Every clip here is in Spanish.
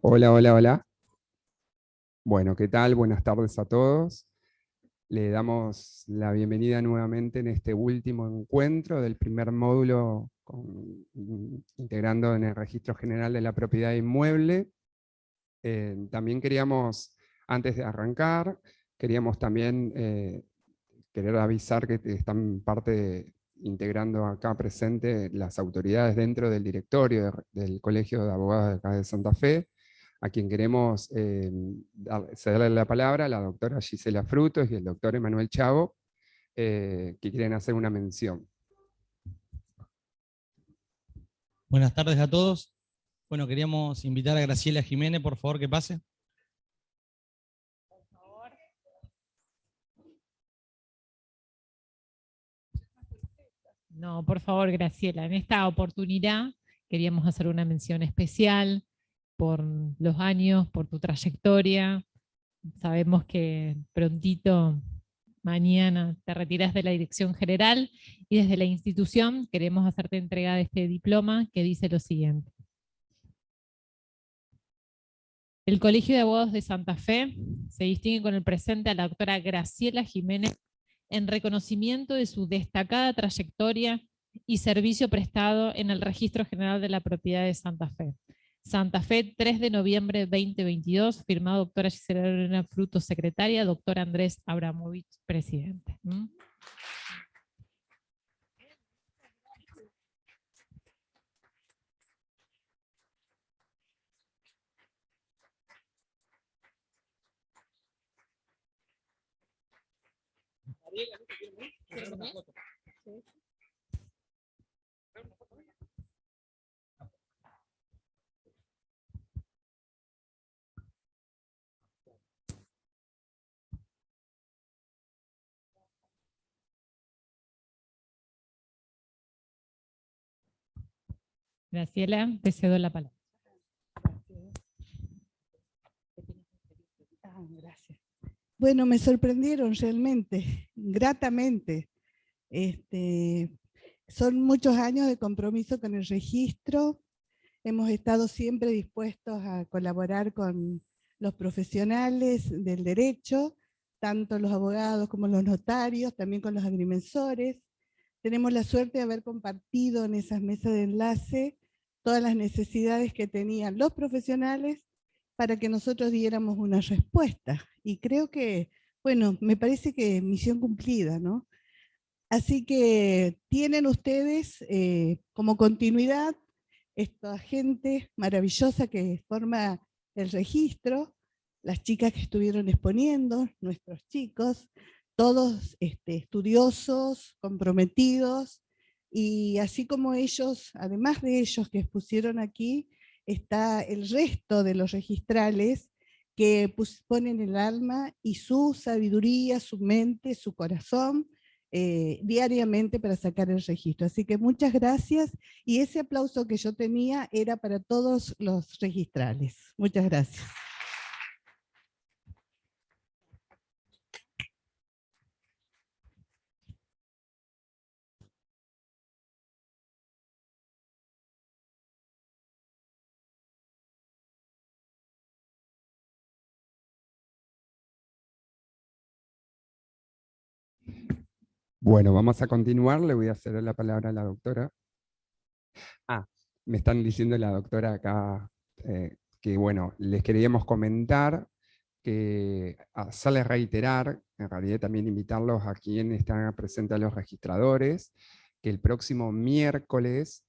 Hola, hola, hola. Bueno, ¿qué tal? Buenas tardes a todos. Le damos la bienvenida nuevamente en este último encuentro del primer módulo integrando en el Registro General de la Propiedad Inmueble. También queríamos, antes de arrancar, queríamos también querer avisar que están integrando acá presente las autoridades dentro del directorio del Colegio de Abogados de acá de Santa Fe, a quien queremos cederle la palabra, la doctora Gisela Frutos y el doctor Emanuel Chavo, que quieren hacer una mención. Buenas tardes a todos. Bueno, queríamos invitar a Graciela Jiménez, por favor, que pase. No, por favor, Graciela, en esta oportunidad queríamos hacer una mención especial por los años, por tu trayectoria. Sabemos que prontito, mañana, te retiras de la dirección general y desde la institución queremos hacerte entrega de este diploma que dice lo siguiente. El Colegio de Abogados de Santa Fe se distingue con el presente a la doctora Graciela Jiménez en reconocimiento de su destacada trayectoria y servicio prestado en el Registro General de la Propiedad de Santa Fe. Santa Fe, 3 de noviembre 2022, firmado doctora Gisela Frutos, secretaria, doctor Andrés Abramovich, presidente. Graciela, te cedo la palabra. Gracias. Bueno, me sorprendieron realmente, gratamente. Son muchos años de compromiso con el registro. Hemos estado siempre dispuestos a colaborar con los profesionales del derecho, tanto los abogados como los notarios, también con los agrimensores. Tenemos la suerte de haber compartido en esas mesas de enlace todas las necesidades que tenían los profesionales para que nosotros diéramos una respuesta. Y creo que, bueno, me parece que misión cumplida, ¿no? Así que tienen ustedes como continuidad esta gente maravillosa que forma el registro, las chicas que estuvieron exponiendo, nuestros chicos, todos estudiosos, comprometidos, y así como ellos, además de ellos que expusieron aquí, está el resto de los registrales que ponen el alma y su sabiduría, su mente, su corazón, diariamente para sacar el registro. Así que muchas gracias, y ese aplauso que yo tenía era para todos los registrales. Muchas gracias. Bueno, vamos a continuar. Le voy a ceder la palabra a la doctora. Me están diciendo la doctora acá que, bueno, les queríamos comentar que sale a reiterar, en realidad también invitarlos a quienes están presentes a los registradores, que el próximo miércoles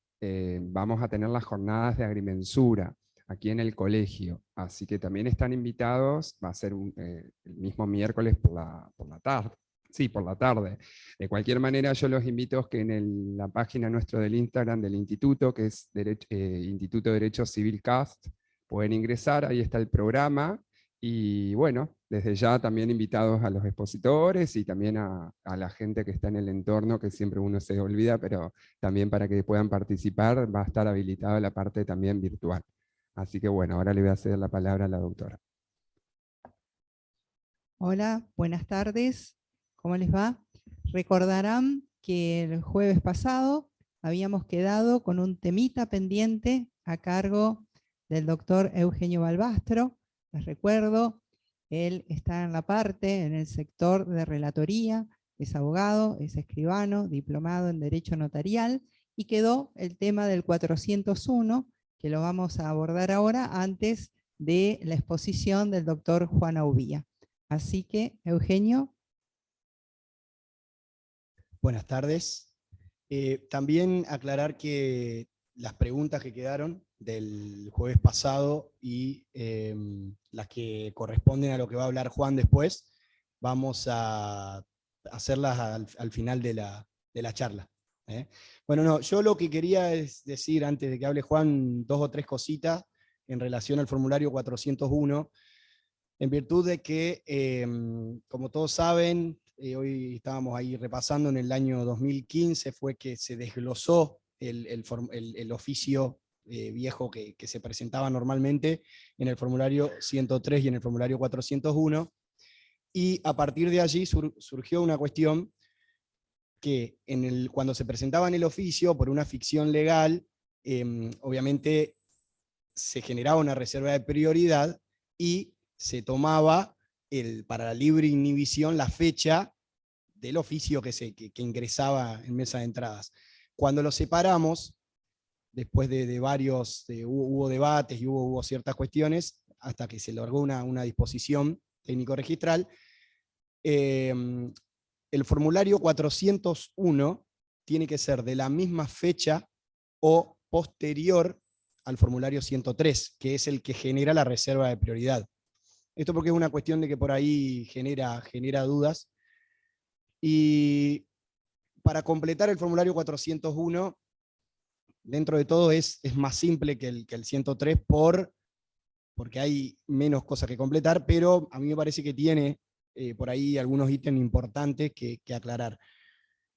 vamos a tener las jornadas de agrimensura aquí en el colegio, así que también están invitados. Va a ser el mismo miércoles por la tarde. Sí, por la tarde. De cualquier manera, yo los invito a que en la página nuestro del Instagram del instituto, que es Instituto de Derecho Civil CAST, pueden ingresar, ahí está el programa. Y bueno, desde ya también invitados a los expositores y también a la gente que está en el entorno, que siempre uno se olvida, pero también para que puedan participar va a estar habilitada la parte también virtual. Así que bueno, ahora le voy a ceder la palabra a la doctora. Hola, buenas tardes. ¿Cómo les va? Recordarán que el jueves pasado habíamos quedado con un temita pendiente a cargo del doctor Eugenio Balbastro. Les recuerdo, él está en la parte, en el sector de relatoría, es abogado, es escribano, diplomado en Derecho Notarial, y quedó el tema del 401, que lo vamos a abordar ahora antes de la exposición del doctor Juan Aubía. Así que, Eugenio. Buenas tardes. También aclarar que las preguntas que quedaron del jueves pasado y las que corresponden a lo que va a hablar Juan después, vamos a hacerlas al final de la charla. Bueno, no, yo lo que quería es decir, antes de que hable Juan, 2 o 3 cositas en relación al formulario 401, en virtud de que, como todos saben, hoy estábamos ahí repasando, en el año 2015 fue que se desglosó el oficio viejo que se presentaba normalmente en el formulario 103 y en el formulario 401, y a partir de allí surgió una cuestión que cuando se presentaba en el oficio por una ficción legal, obviamente se generaba una reserva de prioridad y se tomaba para la libre inhibición la fecha del oficio que ingresaba en mesa de entradas. Cuando lo separamos, después de varios, hubo debates y hubo ciertas cuestiones, hasta que se logró una disposición técnico-registral, el formulario 401 tiene que ser de la misma fecha o posterior al formulario 103, que es el que genera la reserva de prioridad. Esto porque es una cuestión de que por ahí genera dudas. Y para completar el formulario 401, dentro de todo es más simple que el 103 porque hay menos cosas que completar, pero a mí me parece que tiene por ahí algunos ítems importantes que aclarar.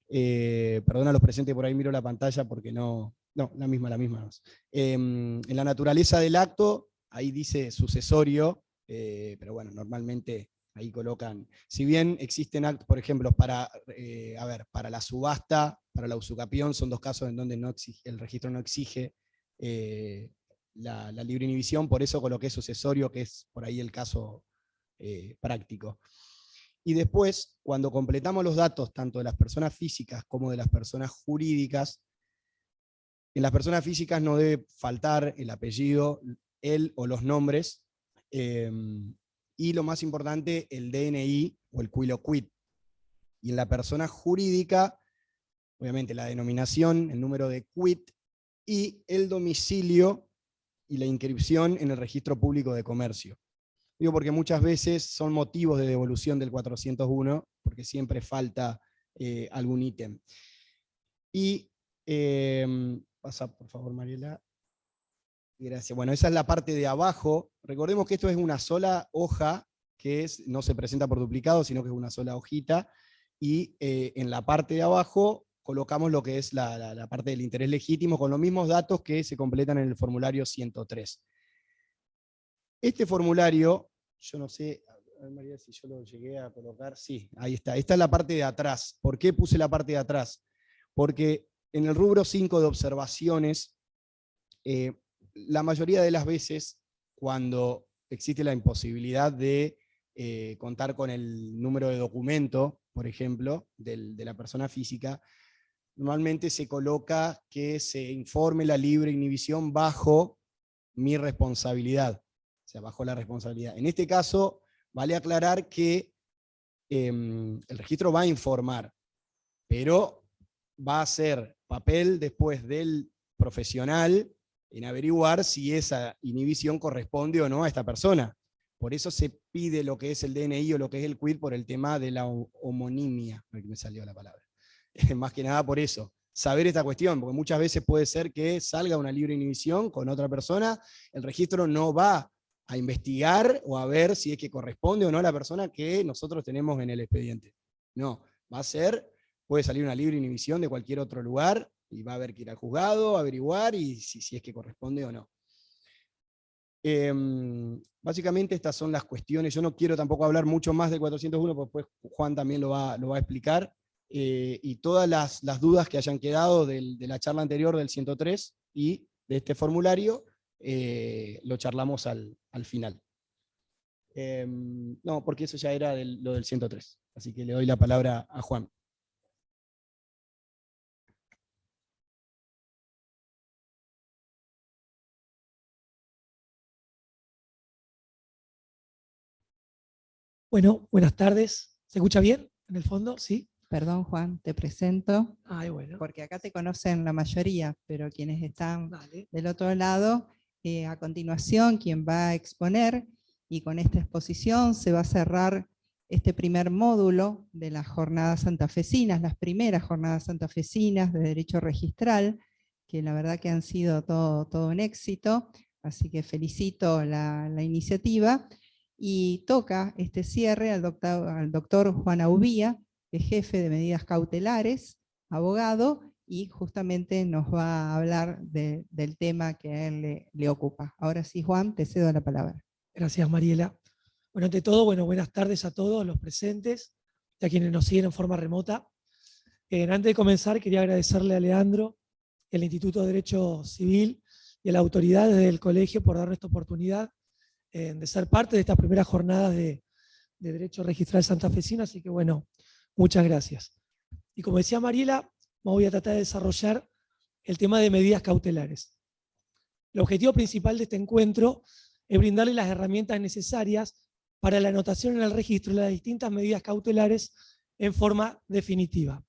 Perdona a los presentes, por ahí miro la pantalla porque no, la misma. En la naturaleza del acto, ahí dice sucesorio, pero bueno, normalmente ahí colocan, si bien existen actos, por ejemplo, para la subasta, para la usucapión, son 2 casos en donde el registro no exige la libre inhibición, por eso coloqué sucesorio, que es por ahí el caso práctico. Y después, cuando completamos los datos, tanto de las personas físicas como de las personas jurídicas, en las personas físicas no debe faltar el apellido, el o los nombres, y lo más importante, el DNI o el quid o quid. Y en la persona jurídica, obviamente la denominación, el número de quid, y el domicilio y la inscripción en el registro público de comercio. Digo porque muchas veces son motivos de devolución del 401, porque siempre falta algún ítem. Y, pasa por favor, Mariela. Gracias. Bueno, esa es la parte de abajo. Recordemos que esto es una sola hoja, que no se presenta por duplicado, sino que es una sola hojita, y en la parte de abajo colocamos lo que es la parte del interés legítimo, con los mismos datos que se completan en el formulario 103. Este formulario, yo no sé, a ver, María, si yo lo llegué a colocar, sí, ahí está. Esta es la parte de atrás. ¿Por qué puse la parte de atrás? Porque en el rubro 5 de observaciones, la mayoría de las veces, cuando existe la imposibilidad de contar con el número de documento, por ejemplo, de la persona física, normalmente se coloca que se informe la libre inhibición bajo mi responsabilidad. O sea, bajo la responsabilidad. En este caso, vale aclarar que el registro va a informar, pero va a ser papel después del profesional en averiguar si esa inhibición corresponde o no a esta persona. Por eso se pide lo que es el DNI o lo que es el quid por el tema de la homonimia. Aquí me salió la palabra. Más que nada por eso. Saber esta cuestión, porque muchas veces puede ser que salga una libre inhibición con otra persona, el registro no va a investigar o a ver si es que corresponde o no a la persona que nosotros tenemos en el expediente. No, puede salir una libre inhibición de cualquier otro lugar y va a haber que ir al juzgado, averiguar y si es que corresponde o no. Básicamente estas son las cuestiones. Yo no quiero tampoco hablar mucho más del 401, porque después Juan también lo va a explicar. Y todas las dudas que hayan quedado de la charla anterior del 103 y de este formulario, lo charlamos al final. No, porque eso ya era lo del 103. Así que le doy la palabra a Juan. Bueno, buenas tardes. ¿Se escucha bien en el fondo? ¿Sí? Perdón, Juan, te presento, Ay, bueno. porque acá te conocen la mayoría, pero quienes están Dale. del otro lado, a continuación, quien va a exponer, y con esta exposición se va a cerrar este primer módulo de las jornadas santafesinas, las primeras jornadas santafesinas de Derecho Registral, que la verdad que han sido todo un éxito, así que felicito la iniciativa, y toca este cierre al doctor Juan Aubía, que es jefe de medidas cautelares, abogado, y justamente nos va a hablar del tema que a él le ocupa. Ahora sí, Juan, te cedo la palabra. Gracias, Mariela. Bueno, ante todo, buenas tardes a todos los presentes y a quienes nos siguen en forma remota. Antes de comenzar, quería agradecerle a Leandro, el Instituto de Derecho Civil y a las autoridades del colegio por darnos esta oportunidad de ser parte de estas primeras jornadas de Derecho Registral Santafesino, así que bueno, muchas gracias. Y como decía Mariela, voy a tratar de desarrollar el tema de medidas cautelares. El objetivo principal de este encuentro es brindarle las herramientas necesarias para la anotación en el registro de las distintas medidas cautelares en forma definitiva,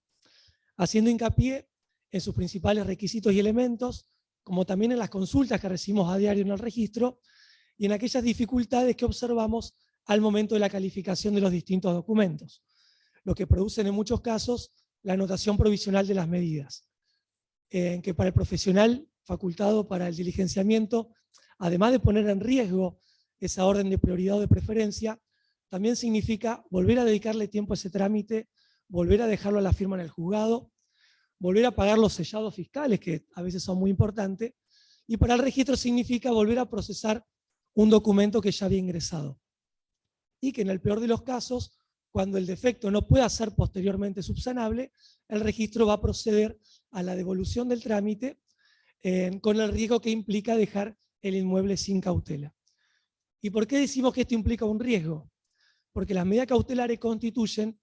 haciendo hincapié en sus principales requisitos y elementos, como también en las consultas que recibimos a diario en el registro y en aquellas dificultades que observamos al momento de la calificación de los distintos documentos, lo que producen en muchos casos la anotación provisional de las medidas, que para el profesional facultado para el diligenciamiento, además de poner en riesgo esa orden de prioridad o de preferencia, también significa volver a dedicarle tiempo a ese trámite, volver a dejarlo a la firma en el juzgado, volver a pagar los sellados fiscales, que a veces son muy importantes, y para el registro significa volver a procesar un documento que ya había ingresado. Y que en el peor de los casos, cuando el defecto no pueda ser posteriormente subsanable, el registro va a proceder a la devolución del trámite con el riesgo que implica dejar el inmueble sin cautela. ¿Y por qué decimos que esto implica un riesgo? Porque las medidas cautelares constituyen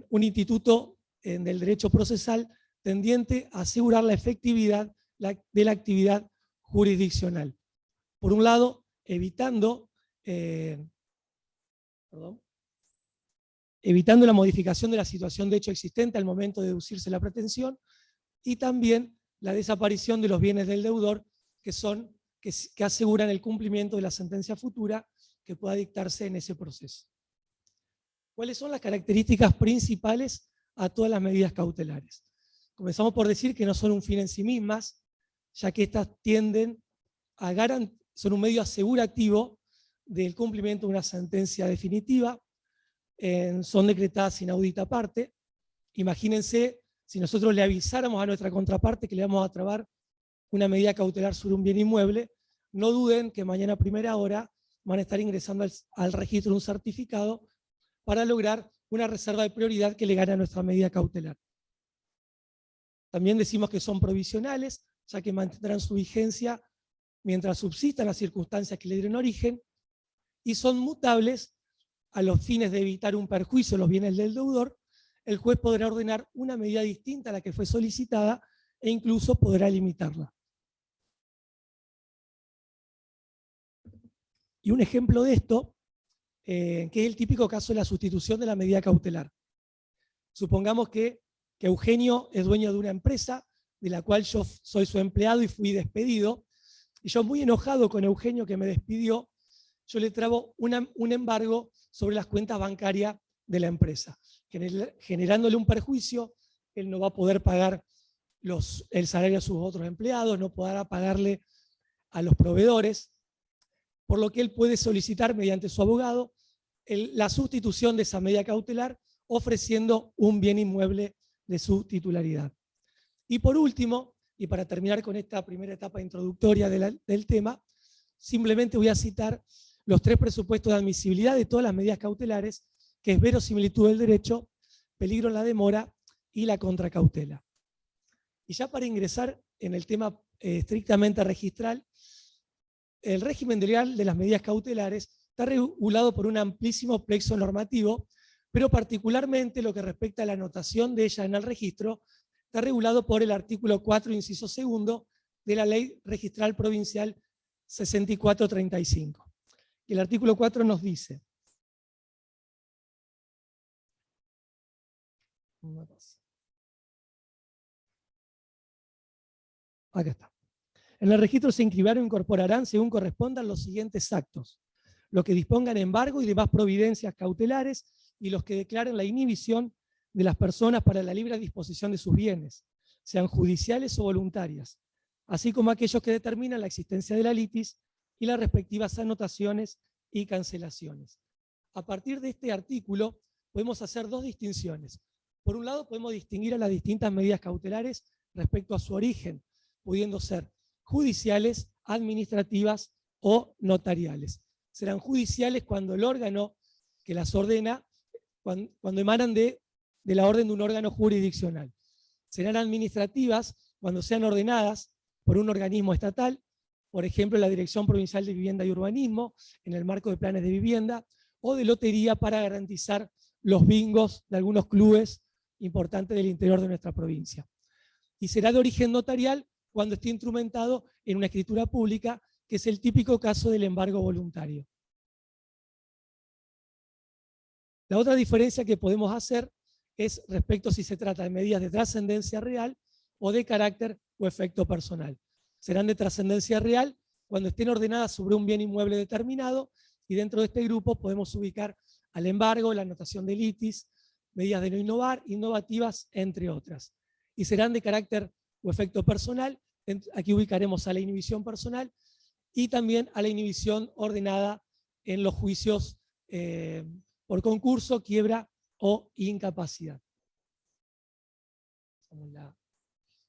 un instituto del derecho procesal tendiente a asegurar la efectividad de la actividad jurisdiccional. Por un lado, evitando la modificación de la situación de hecho existente al momento de deducirse la pretensión, y también la desaparición de los bienes del deudor que aseguran el cumplimiento de la sentencia futura que pueda dictarse en ese proceso. ¿Cuáles son las características principales a todas las medidas cautelares? Comenzamos por decir que no son un fin en sí mismas, ya que estas tienden a son un medio asegurativo del cumplimiento de una sentencia definitiva, son decretadas inaudita parte. Imagínense si nosotros le avisáramos a nuestra contraparte que le vamos a trabar una medida cautelar sobre un bien inmueble, no duden que mañana a primera hora van a estar ingresando al registro un certificado para lograr una reserva de prioridad que le gane a nuestra medida cautelar. También decimos que son provisionales, ya que mantendrán su vigencia mientras subsistan las circunstancias que le dieron origen, y son mutables a los fines de evitar un perjuicio a los bienes del deudor. El juez podrá ordenar una medida distinta a la que fue solicitada e incluso podrá limitarla. Y un ejemplo de esto, que es el típico caso de la sustitución de la medida cautelar. Supongamos que Eugenio es dueño de una empresa de la cual yo soy su empleado y fui despedido, y yo muy enojado con Eugenio que me despidió, yo le trabo un embargo sobre las cuentas bancarias de la empresa, generándole un perjuicio. Él no va a poder pagar el salario a sus otros empleados, no podrá pagarle a los proveedores, por lo que él puede solicitar mediante su abogado la sustitución de esa medida cautelar ofreciendo un bien inmueble de su titularidad. Y por último, y para terminar con esta primera etapa introductoria del tema, simplemente voy a citar los 3 presupuestos de admisibilidad de todas las medidas cautelares, que es verosimilitud del derecho, peligro en la demora y la contracautela. Y ya para ingresar en el tema estrictamente registral, el régimen legal de las medidas cautelares está regulado por un amplísimo plexo normativo, pero particularmente lo que respecta a la anotación de ella en el registro, está regulado por el artículo 4, inciso segundo, de la Ley Registral Provincial 6435. El artículo 4 nos dice: acá está. En el registro se inscribirán o incorporarán, según correspondan, los siguientes actos: los que dispongan embargo y demás providencias cautelares, y los que declaren la inhibición de las personas para la libre disposición de sus bienes, sean judiciales o voluntarias, así como aquellos que determinan la existencia de la litis y las respectivas anotaciones y cancelaciones. A partir de este artículo podemos hacer dos distinciones. Por un lado, podemos distinguir a las distintas medidas cautelares respecto a su origen, pudiendo ser judiciales, administrativas o notariales. Serán judiciales cuando el órgano que las ordena, cuando emanan de la orden de un órgano jurisdiccional. Serán administrativas cuando sean ordenadas por un organismo estatal, por ejemplo la Dirección Provincial de Vivienda y Urbanismo, en el marco de planes de vivienda, o de lotería para garantizar los bingos de algunos clubes importantes del interior de nuestra provincia. Y será de origen notarial cuando esté instrumentado en una escritura pública, que es el típico caso del embargo voluntario. La otra diferencia que podemos hacer es respecto a si se trata de medidas de trascendencia real o de carácter o efecto personal. Serán de trascendencia real cuando estén ordenadas sobre un bien inmueble determinado, y dentro de este grupo podemos ubicar al embargo, la anotación de litis, medidas de no innovar, innovativas, entre otras. Y serán de carácter o efecto personal, aquí ubicaremos a la inhibición personal y también a la inhibición ordenada en los juicios por concurso, quiebra o incapacidad.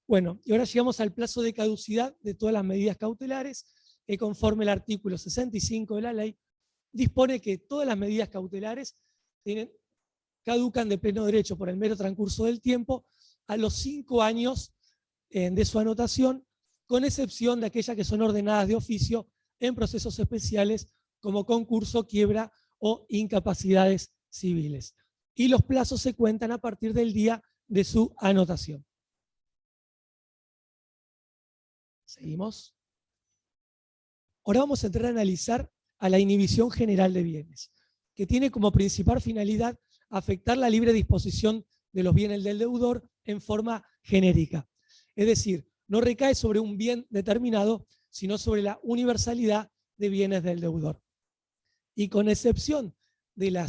Bueno, y ahora llegamos al plazo de caducidad de todas las medidas cautelares, que conforme el artículo 65 de la ley, dispone que todas las medidas cautelares caducan de pleno derecho por el mero transcurso del tiempo a los 5 años de su anotación, con excepción de aquellas que son ordenadas de oficio en procesos especiales como concurso, quiebra o incapacidades civiles. Y los plazos se cuentan a partir del día de su anotación. Seguimos. Ahora vamos a entrar a analizar a la inhibición general de bienes, que tiene como principal finalidad afectar la libre disposición de los bienes del deudor en forma genérica. Es decir, no recae sobre un bien determinado, sino sobre la universalidad de bienes del deudor. Y con excepción de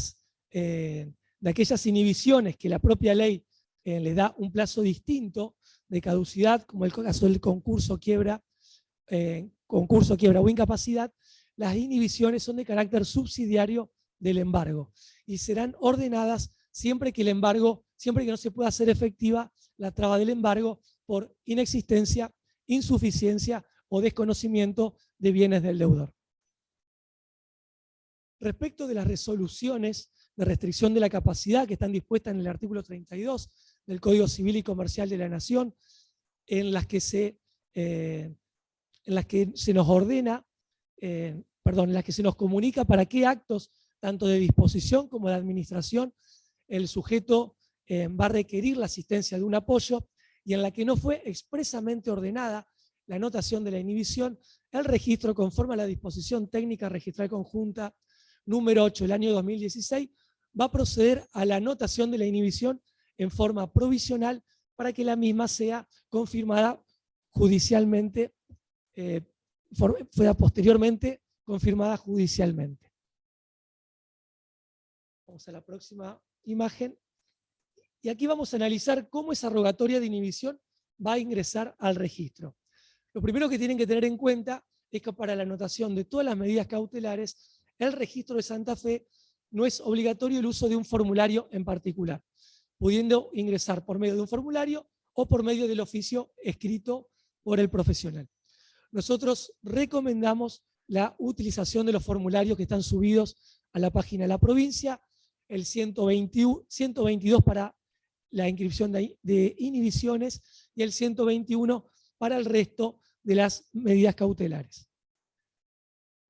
aquellas inhibiciones que la propia ley le da un plazo distinto de caducidad, como el caso del concurso, quiebra o incapacidad, las inhibiciones son de carácter subsidiario del embargo y serán ordenadas siempre que no se pueda hacer efectiva la traba del embargo por inexistencia, insuficiencia o desconocimiento de bienes del deudor. Respecto de las resoluciones de restricción de la capacidad que están dispuestas en el artículo 32 del Código Civil y Comercial de la Nación, en las que se nos comunica para qué actos, tanto de disposición como de administración, el sujeto va a requerir la asistencia de un apoyo, y en la que no fue expresamente ordenada la anotación de la inhibición, el registro, conforme a la disposición técnica registral conjunta número 8 del año 2016, va a proceder a la anotación de la inhibición en forma provisional para que la misma sea confirmada judicialmente, fuera posteriormente confirmada judicialmente. Vamos a la próxima imagen. Y aquí vamos a analizar cómo esa rogatoria de inhibición va a ingresar al registro. Lo primero que tienen que tener en cuenta es que para la anotación de todas las medidas cautelares, el registro de Santa Fe no es obligatorio el uso de un formulario en particular, pudiendo ingresar por medio de un formulario o por medio del oficio escrito por el profesional. Nosotros recomendamos la utilización de los formularios que están subidos a la página de la provincia, el 122 para la inscripción de inhibiciones y el 121 para el resto de las medidas cautelares.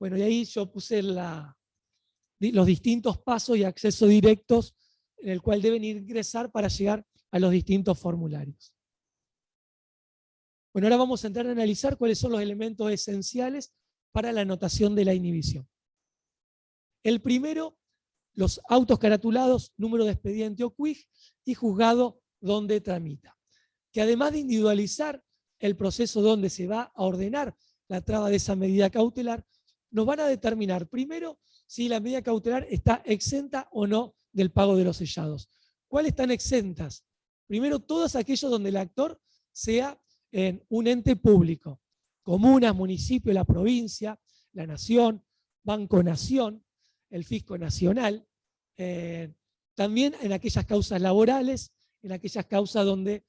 Bueno, y ahí yo puse los distintos pasos y accesos directos en el cual deben ingresar para llegar a los distintos formularios. Bueno, ahora vamos a entrar a analizar cuáles son los elementos esenciales para la anotación de la inhibición. El primero, los autos caratulados, número de expediente o QUIG y juzgado donde tramita, que además de individualizar el proceso donde se va a ordenar la traba de esa medida cautelar, nos van a determinar primero si la medida cautelar está exenta o no del pago de los sellados. ¿Cuáles están exentas? Primero, todos aquellos donde el actor sea un ente público, comunas, municipios, la provincia, la nación, Banco Nación, el Fisco Nacional, también en aquellas causas laborales, en aquellas causas donde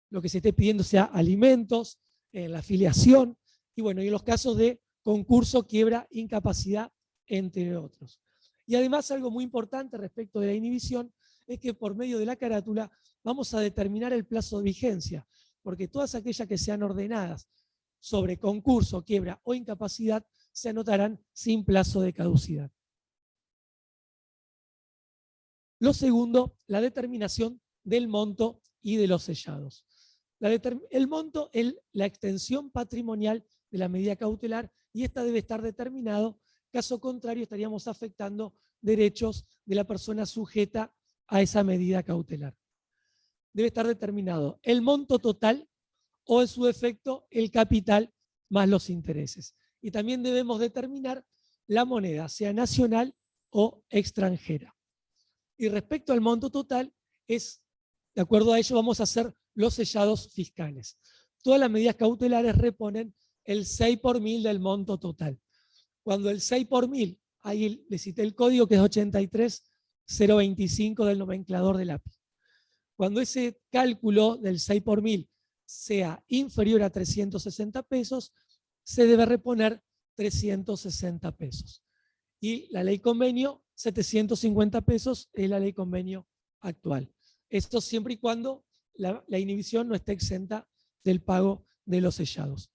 lo que se esté pidiendo sea alimentos, la afiliación, y bueno, y en los casos de concurso, quiebra, incapacidad, entre otros. Y además algo muy importante respecto de la inhibición es que por medio de la carátula vamos a determinar el plazo de vigencia, porque todas aquellas que sean ordenadas sobre concurso, quiebra o incapacidad se anotarán sin plazo de caducidad. Lo segundo, la determinación del monto y de los sellados. El monto es la extensión patrimonial de la medida cautelar y esta debe estar determinado, caso contrario estaríamos afectando derechos de la persona sujeta a esa medida cautelar. Debe estar determinado el monto total o en su defecto el capital más los intereses. Y también debemos determinar la moneda, sea nacional o extranjera. Y respecto al monto total, de acuerdo a ello vamos a hacer los sellados fiscales. Todas las medidas cautelares reponen el 6 por 1000 del monto total. Cuando el 6 por 1000, ahí le cité el código que es 83025 del nomenclador del API. Cuando ese cálculo del 6 por 1000 sea inferior a 360 pesos, se debe reponer 360 pesos. Y la ley convenio, 750 pesos es la ley convenio actual. Esto siempre y cuando la inhibición no esté exenta del pago de los sellados.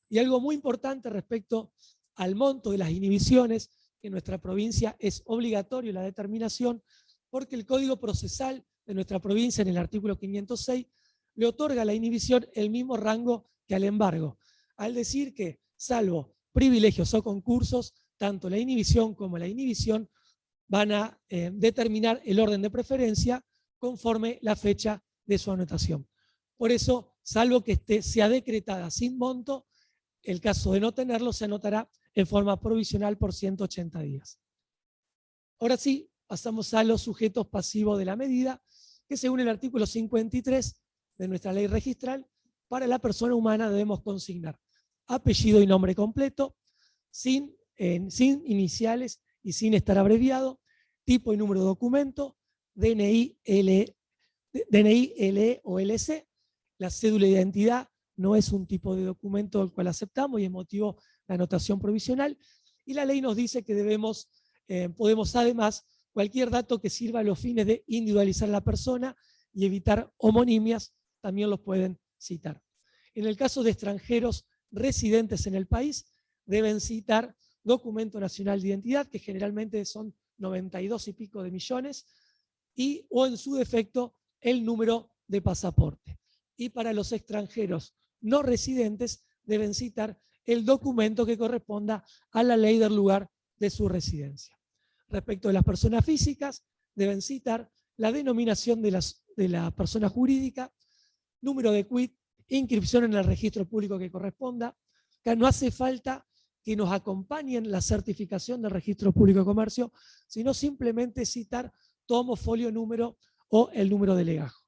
Y algo muy importante respecto al monto de las inhibiciones, que en nuestra provincia es obligatorio la determinación, porque el Código Procesal de nuestra provincia, en el artículo 506, le otorga a la inhibición el mismo rango que al embargo, al decir que, salvo privilegios o concursos, tanto la inhibición como la inhibición van a determinar el orden de preferencia conforme la fecha de su anotación. Por eso, salvo que sea decretada sin monto, el caso de no tenerlo se anotará en forma provisional por 180 días. Ahora sí, pasamos a los sujetos pasivos de la medida, que según el artículo 53 de nuestra ley registral, para la persona humana debemos consignar apellido y nombre completo, sin iniciales y sin estar abreviado, tipo y número de documento, DNI, LE o LC. La cédula de identidad no es un tipo de documento al cual aceptamos y es motivo la anotación provisional. Y la ley nos dice que podemos además, cualquier dato que sirva a los fines de individualizar a la persona y evitar homonimias, también los pueden citar. En el caso de extranjeros residentes en el país, deben citar documento nacional de identidad, que generalmente son 92 y pico de millones, o en su defecto el número de pasaporte. Y para los extranjeros no residentes deben citar el documento que corresponda a la ley del lugar de su residencia. Respecto de las personas físicas, deben citar la denominación de la persona jurídica, número de quit, inscripción en el registro público que corresponda. Acá no hace falta que nos acompañen la certificación del registro público de comercio, sino simplemente citar tomo, folio, número o el número de legajo.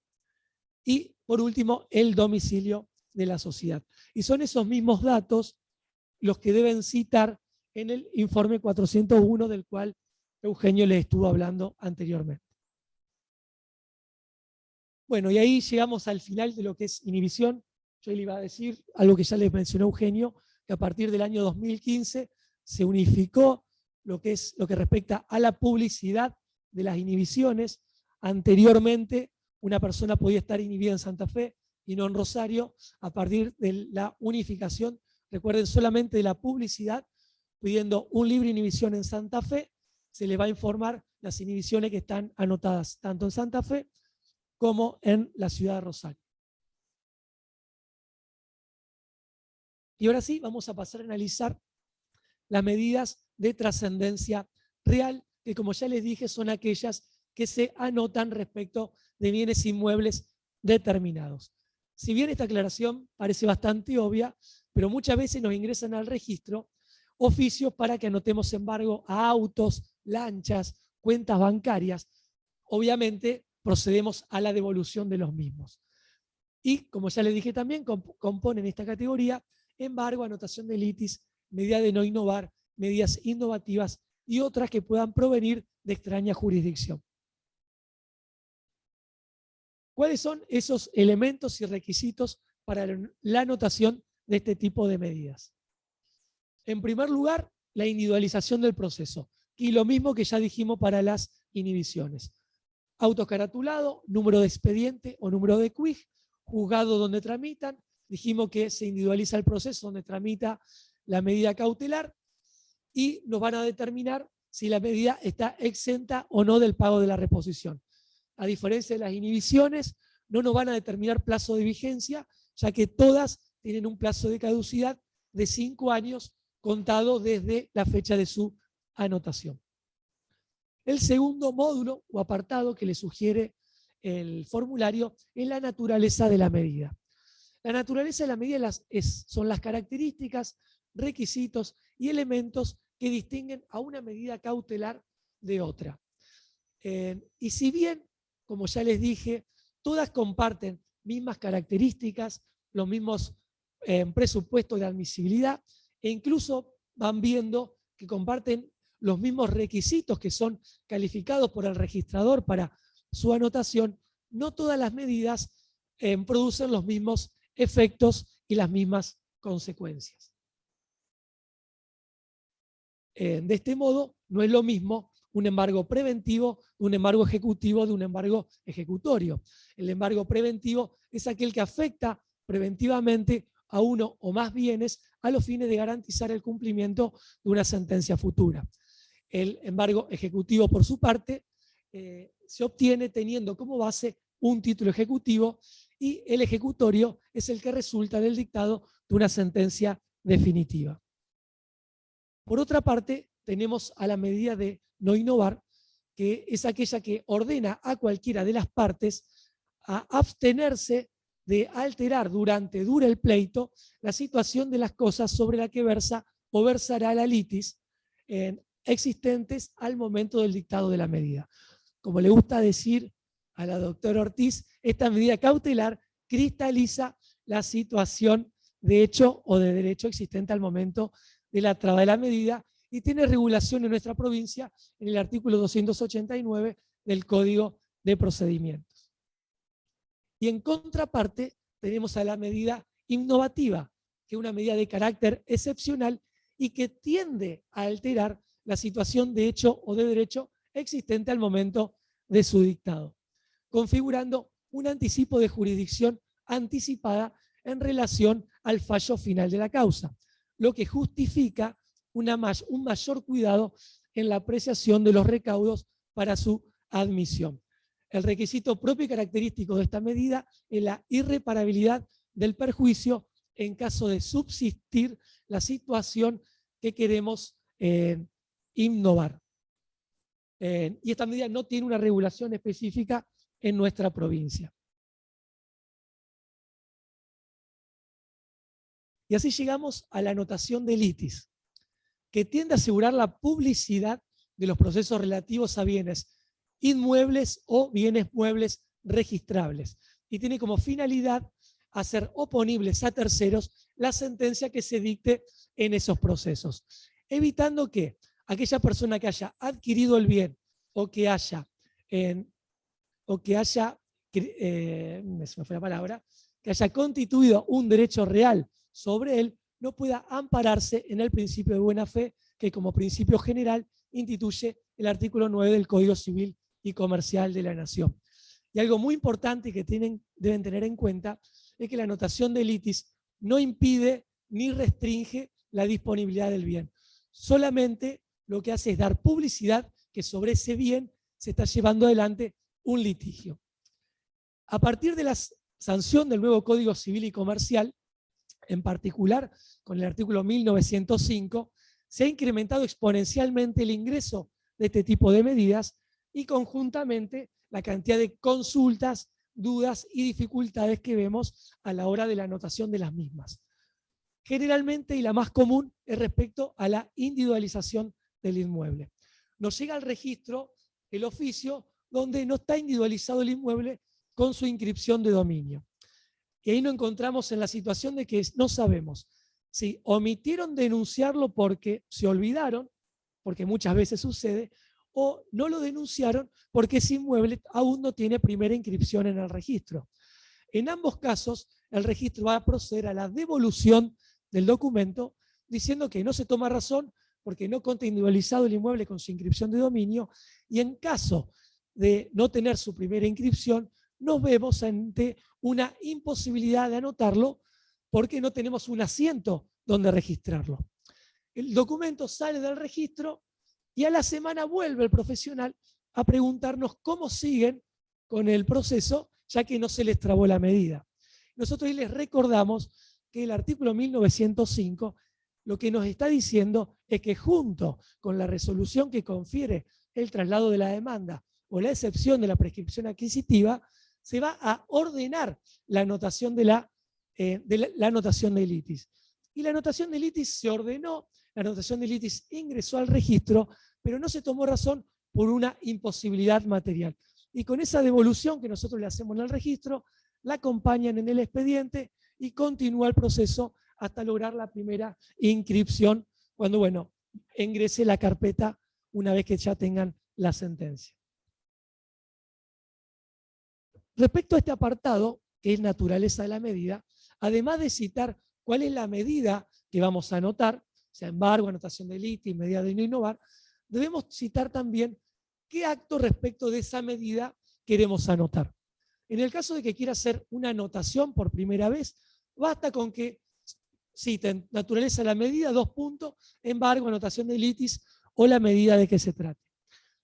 Y por último, el domicilio de la sociedad. Y son esos mismos datos los que deben citar en el informe 401 del cual Eugenio les estuvo hablando anteriormente. Bueno, y ahí llegamos al final de lo que es inhibición. Yo le iba a decir algo que ya les mencionó Eugenio, que a partir del año 2015 se unificó lo que respecta a la publicidad de las inhibiciones. Anteriormente, una persona podía estar inhibida en Santa Fe y no en Rosario. A partir de la unificación, recuerden, solamente de la publicidad, pidiendo un libre inhibición en Santa Fe, se les va a informar las inhibiciones que están anotadas tanto en Santa Fe como en la ciudad de Rosario. Y ahora sí, vamos a pasar a analizar las medidas de trascendencia real, que como ya les dije, son aquellas que se anotan respecto de bienes inmuebles determinados. Si bien esta aclaración parece bastante obvia, pero muchas veces nos ingresan al registro oficios para que anotemos embargo a autos, lanchas, cuentas bancarias. Obviamente procedemos a la devolución de los mismos. Y como ya les dije también, componen esta categoría embargo, anotación de litis, medida de no innovar, medidas innovativas y otras que puedan provenir de extraña jurisdicción. ¿Cuáles son esos elementos y requisitos para la anotación de este tipo de medidas? En primer lugar, la individualización del proceso, y lo mismo que ya dijimos para las inhibiciones. Auto caratulado, número de expediente o número de quij, juzgado donde tramitan, dijimos que se individualiza el proceso donde tramita la medida cautelar y nos van a determinar si la medida está exenta o no del pago de la reposición. A diferencia de las inhibiciones, no nos van a determinar plazo de vigencia, ya que todas tienen un plazo de caducidad de 5 años contado desde la fecha de su anotación. El segundo módulo o apartado que le sugiere el formulario es la naturaleza de la medida. La naturaleza de la medida son las características, requisitos y elementos que distinguen a una medida cautelar de otra. Y si bien, como ya les dije, todas comparten mismas características, los mismos presupuestos de admisibilidad, e incluso van viendo que comparten los mismos requisitos que son calificados por el registrador para su anotación, no todas las medidas producen los mismos efectos y las mismas consecuencias. De este modo, no es lo mismo un embargo preventivo de un embargo ejecutivo de un embargo ejecutorio. El embargo preventivo es aquel que afecta preventivamente a uno o más bienes a los fines de garantizar el cumplimiento de una sentencia futura. El embargo ejecutivo, por su parte, se obtiene teniendo como base un título ejecutivo y el ejecutorio es el que resulta del dictado de una sentencia definitiva. Por otra parte, tenemos a la medida de no innovar, que es aquella que ordena a cualquiera de las partes a abstenerse de alterar dure el pleito la situación de las cosas sobre la que versa o versará la litis existentes al momento del dictado de la medida. Como le gusta decir a la doctora Ortiz, esta medida cautelar cristaliza la situación de hecho o de derecho existente al momento de la traba de la medida y tiene regulación en nuestra provincia en el artículo 289 del Código de Procedimientos. Y en contraparte tenemos a la medida innovativa, que es una medida de carácter excepcional y que tiende a alterar la situación de hecho o de derecho existente al momento de su dictado, configurando un anticipo de jurisdicción anticipada en relación al fallo final de la causa, lo que justifica un mayor cuidado en la apreciación de los recaudos para su admisión. El requisito propio y característico de esta medida es la irreparabilidad del perjuicio en caso de subsistir la situación que queremos innovar. Y esta medida no tiene una regulación específica en nuestra provincia. Y así llegamos a la anotación de litis, que tiende a asegurar la publicidad de los procesos relativos a bienes inmuebles o bienes muebles registrables. Y tiene como finalidad hacer oponibles a terceros la sentencia que se dicte en esos procesos, evitando que aquella persona que haya adquirido el bien o que haya constituido un derecho real sobre él, no pueda ampararse en el principio de buena fe que como principio general instituye el artículo 9 del Código Civil y Comercial de la Nación. Y algo muy importante que deben tener en cuenta es que la anotación de litis no impide ni restringe la disponibilidad del bien. Solamente lo que hace es dar publicidad que sobre ese bien se está llevando adelante un litigio. A partir de la sanción del nuevo Código Civil y Comercial, en particular con el artículo 1905, se ha incrementado exponencialmente el ingreso de este tipo de medidas y conjuntamente la cantidad de consultas, dudas y dificultades que vemos a la hora de la anotación de las mismas. Generalmente, y la más común, es respecto a la individualización del inmueble. Nos llega al registro el oficio donde no está individualizado el inmueble con su inscripción de dominio. Y ahí nos encontramos en la situación de que no sabemos si omitieron denunciarlo porque se olvidaron, porque muchas veces sucede, o no lo denunciaron porque ese inmueble aún no tiene primera inscripción en el registro. En ambos casos, el registro va a proceder a la devolución del documento diciendo que no se toma razón porque no consta individualizado el inmueble con su inscripción de dominio, y en caso de no tener su primera inscripción, nos vemos ante una imposibilidad de anotarlo porque no tenemos un asiento donde registrarlo. El documento sale del registro y a la semana vuelve el profesional a preguntarnos cómo siguen con el proceso, ya que no se les trabó la medida. Nosotros les recordamos que el artículo 1905 lo que nos está diciendo es que junto con la resolución que confiere el traslado de la demanda o la excepción de la prescripción adquisitiva, se va a ordenar la anotación de la anotación de litis. Y la anotación de litis se ordenó, la anotación de litis ingresó al registro, pero no se tomó razón por una imposibilidad material. Y con esa devolución que nosotros le hacemos en el registro, la acompañan en el expediente y continúa el proceso hasta lograr la primera inscripción, cuando, bueno, ingrese la carpeta una vez que ya tengan la sentencia. Respecto a este apartado, que es naturaleza de la medida, además de citar cuál es la medida que vamos a anotar, sea embargo, anotación de litis, medida de no innovar, debemos citar también qué acto respecto de esa medida queremos anotar. En el caso de que quiera hacer una anotación por primera vez, basta con que citen naturaleza de la medida, 2 puntos, embargo, anotación de litis o la medida de que se trate.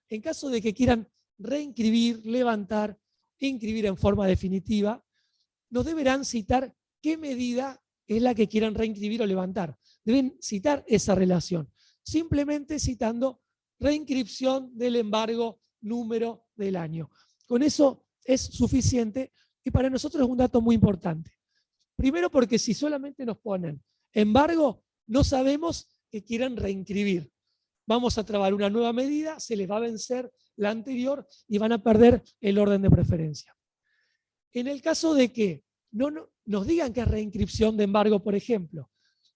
En caso de que quieran reinscribir, levantar, inscribir en forma definitiva, nos deberán citar qué medida es la que quieran reinscribir o levantar. Deben citar esa relación, simplemente citando reinscripción del embargo número del año. Con eso es suficiente y para nosotros es un dato muy importante. Primero porque si solamente nos ponen embargo, no sabemos que quieran reinscribir. Vamos a trabar una nueva medida, se les va a vencer la anterior y van a perder el orden de preferencia. En el caso de que no nos digan que es reinscripción de embargo, por ejemplo,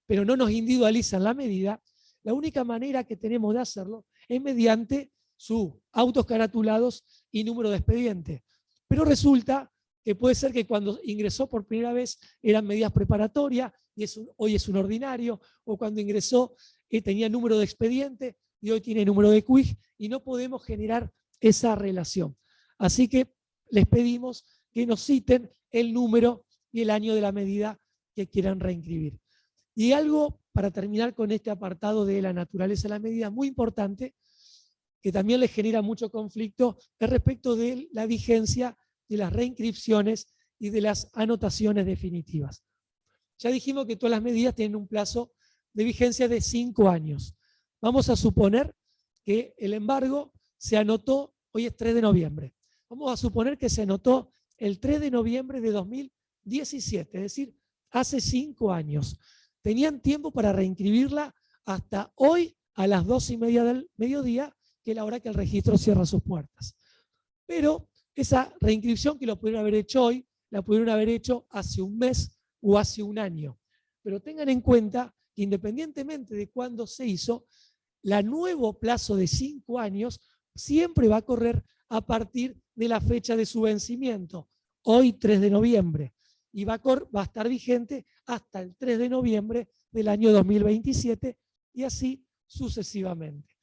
pero no nos individualizan la medida, la única manera que tenemos de hacerlo es mediante sus autos caratulados y número de expediente. Pero resulta que puede ser que cuando ingresó por primera vez eran medidas preparatorias y hoy es un ordinario, o cuando ingresó tenía número de expediente y hoy tiene número de quij, y no podemos generar esa relación. Así que les pedimos que nos citen el número y el año de la medida que quieran reinscribir. Y algo para terminar con este apartado de la naturaleza de la medida muy importante, que también les genera mucho conflicto, es respecto de la vigencia de las reinscripciones y de las anotaciones definitivas. Ya dijimos que todas las medidas tienen un plazo de vigencia de 5 años. Vamos a suponer que el embargo se anotó, hoy es 3 de noviembre, vamos a suponer que se anotó el 3 de noviembre de 2017, es decir, hace 5 años. Tenían tiempo para reinscribirla hasta hoy a las 2:30 del mediodía, que es la hora que el registro cierra sus puertas. Pero esa reinscripción que lo pudieron haber hecho hoy, la pudieron haber hecho hace un mes o hace un año. Pero tengan en cuenta que independientemente de cuándo se hizo, el nuevo plazo de 5 años siempre va a correr a partir de la fecha de su vencimiento, hoy 3 de noviembre, y va a estar vigente hasta el 3 de noviembre del año 2027 y así sucesivamente.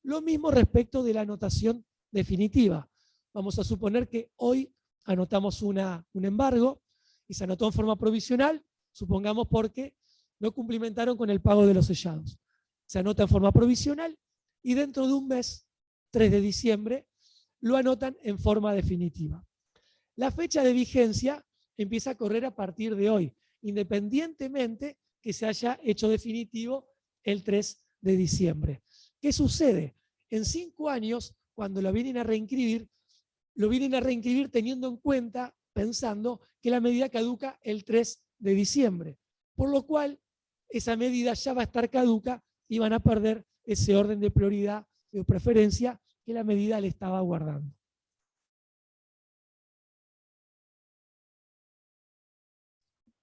Lo mismo respecto de la anotación definitiva. Vamos a suponer que hoy anotamos un embargo y se anotó en forma provisional, supongamos porque no cumplimentaron con el pago de los sellados. Se anota en forma provisional y dentro de un mes, 3 de diciembre, lo anotan en forma definitiva. La fecha de vigencia empieza a correr a partir de hoy, independientemente que se haya hecho definitivo el 3 de diciembre. ¿Qué sucede? En 5 años, cuando lo vienen a reinscribir teniendo en cuenta, pensando que la medida caduca el 3 de diciembre. Por lo cual, esa medida ya va a estar caduca y van a perder ese orden de prioridad o de preferencia que la medida le estaba guardando.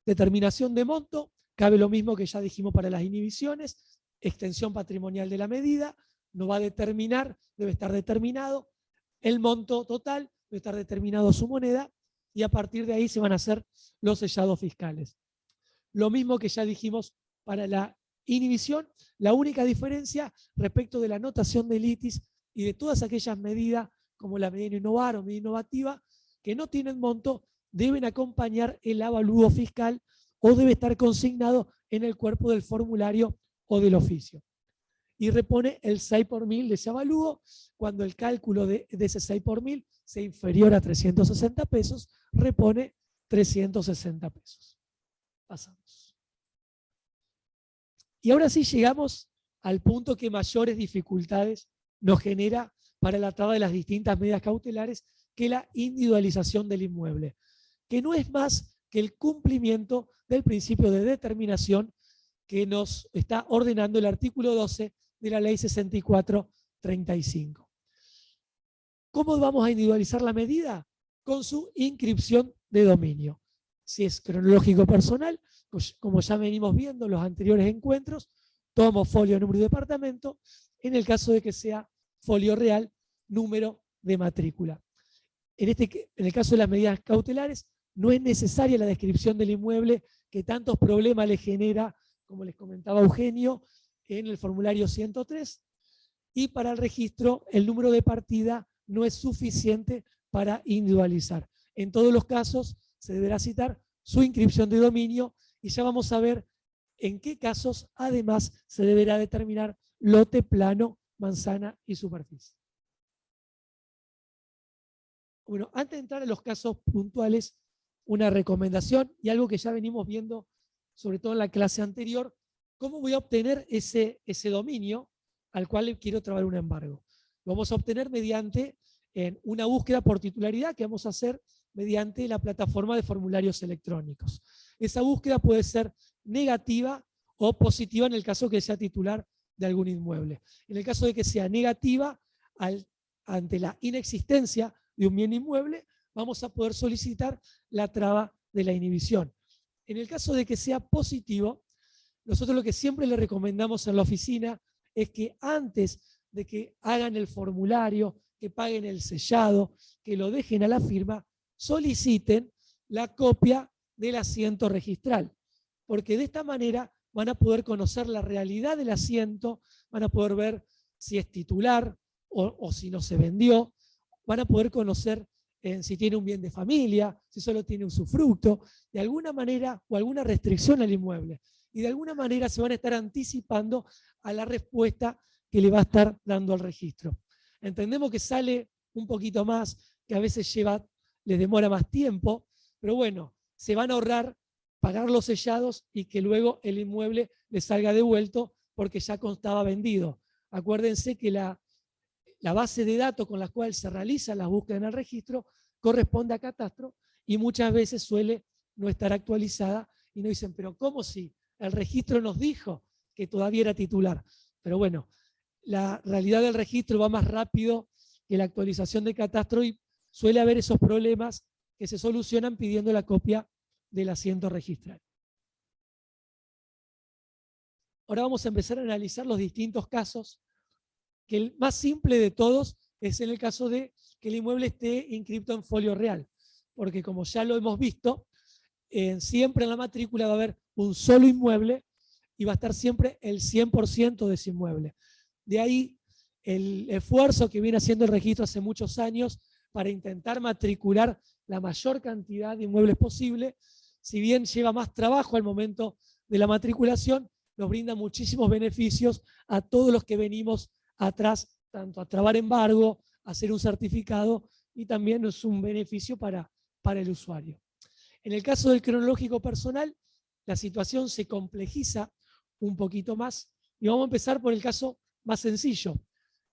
Determinación de monto, cabe lo mismo que ya dijimos para las inhibiciones, extensión patrimonial de la medida, no va a determinar, debe estar determinado, el monto total debe estar determinado su moneda y a partir de ahí se van a hacer los sellados fiscales. Lo mismo que ya dijimos para la inhibición, la única diferencia respecto de la anotación de litis y de todas aquellas medidas como la medida innovar o medida innovativa que no tienen monto, deben acompañar el avalúo fiscal o debe estar consignado en el cuerpo del formulario o del oficio. Y repone el 6 por 1000 de ese avalúo. Cuando el cálculo de ese 6 por 1000 sea inferior a 360 pesos, repone 360 pesos. Pasamos. Y ahora sí llegamos al punto que mayores dificultades nos genera para la traba de las distintas medidas cautelares, que la individualización del inmueble, que no es más que el cumplimiento del principio de determinación que nos está ordenando el artículo 12 de la Ley 6435. ¿Cómo vamos a individualizar la medida? Con su inscripción de dominio. Si es cronológico personal, pues como ya venimos viendo en los anteriores encuentros, tomo folio, número de departamento, en el caso de que sea folio real, número de matrícula. En el caso de las medidas cautelares, no es necesaria la descripción del inmueble que tantos problemas le genera, como les comentaba Eugenio, en el formulario 103, y para el registro el número de partida no es suficiente para individualizar. En todos los casos se deberá citar su inscripción de dominio y ya vamos a ver en qué casos además se deberá determinar lote, plano, manzana y superficie. Bueno, antes de entrar a los casos puntuales, una recomendación y algo que ya venimos viendo, sobre todo en la clase anterior, ¿cómo voy a obtener ese dominio al cual le quiero trabar un embargo? Lo vamos a obtener mediante una búsqueda por titularidad que vamos a hacer mediante la plataforma de formularios electrónicos. Esa búsqueda puede ser negativa o positiva en el caso que sea titular de algún inmueble. En el caso de que sea negativa, ante la inexistencia de un bien inmueble, vamos a poder solicitar la traba de la inhibición. En el caso de que sea positivo, nosotros lo que siempre le recomendamos en la oficina es que antes de que hagan el formulario, que paguen el sellado, que lo dejen a la firma, soliciten la copia del asiento registral, porque de esta manera van a poder conocer la realidad del asiento, van a poder ver si es titular o si no se vendió, van a poder conocer si tiene un bien de familia, si solo tiene usufructo, de alguna manera o alguna restricción al inmueble. Y de alguna manera se van a estar anticipando a la respuesta que le va a estar dando al registro. Entendemos que sale un poquito más, que a veces les demora más tiempo, pero bueno, se van a ahorrar pagar los sellados y que luego el inmueble les salga devuelto porque ya constaba vendido. Acuérdense que la base de datos con la cual se realiza la búsqueda en el registro corresponde a Catastro y muchas veces suele no estar actualizada y nos dicen, pero ¿cómo si el registro nos dijo que todavía era titular? Pero bueno, la realidad del registro va más rápido que la actualización de Catastro y suele haber esos problemas que se solucionan pidiendo la copia del asiento registral. Ahora vamos a empezar a analizar los distintos casos, que el más simple de todos es en el caso de que el inmueble esté inscripto en folio real, porque como ya lo hemos visto, siempre en la matrícula va a haber un solo inmueble y va a estar siempre el 100% de ese inmueble. De ahí el esfuerzo que viene haciendo el registro hace muchos años para intentar matricular la mayor cantidad de inmuebles posible, si bien lleva más trabajo al momento de la matriculación nos brinda muchísimos beneficios a todos los que venimos atrás, tanto a trabar embargo, a hacer un certificado, y también es un beneficio para el usuario. En el caso del cronológico personal, la situación se complejiza un poquito más, y vamos a empezar por el caso más sencillo,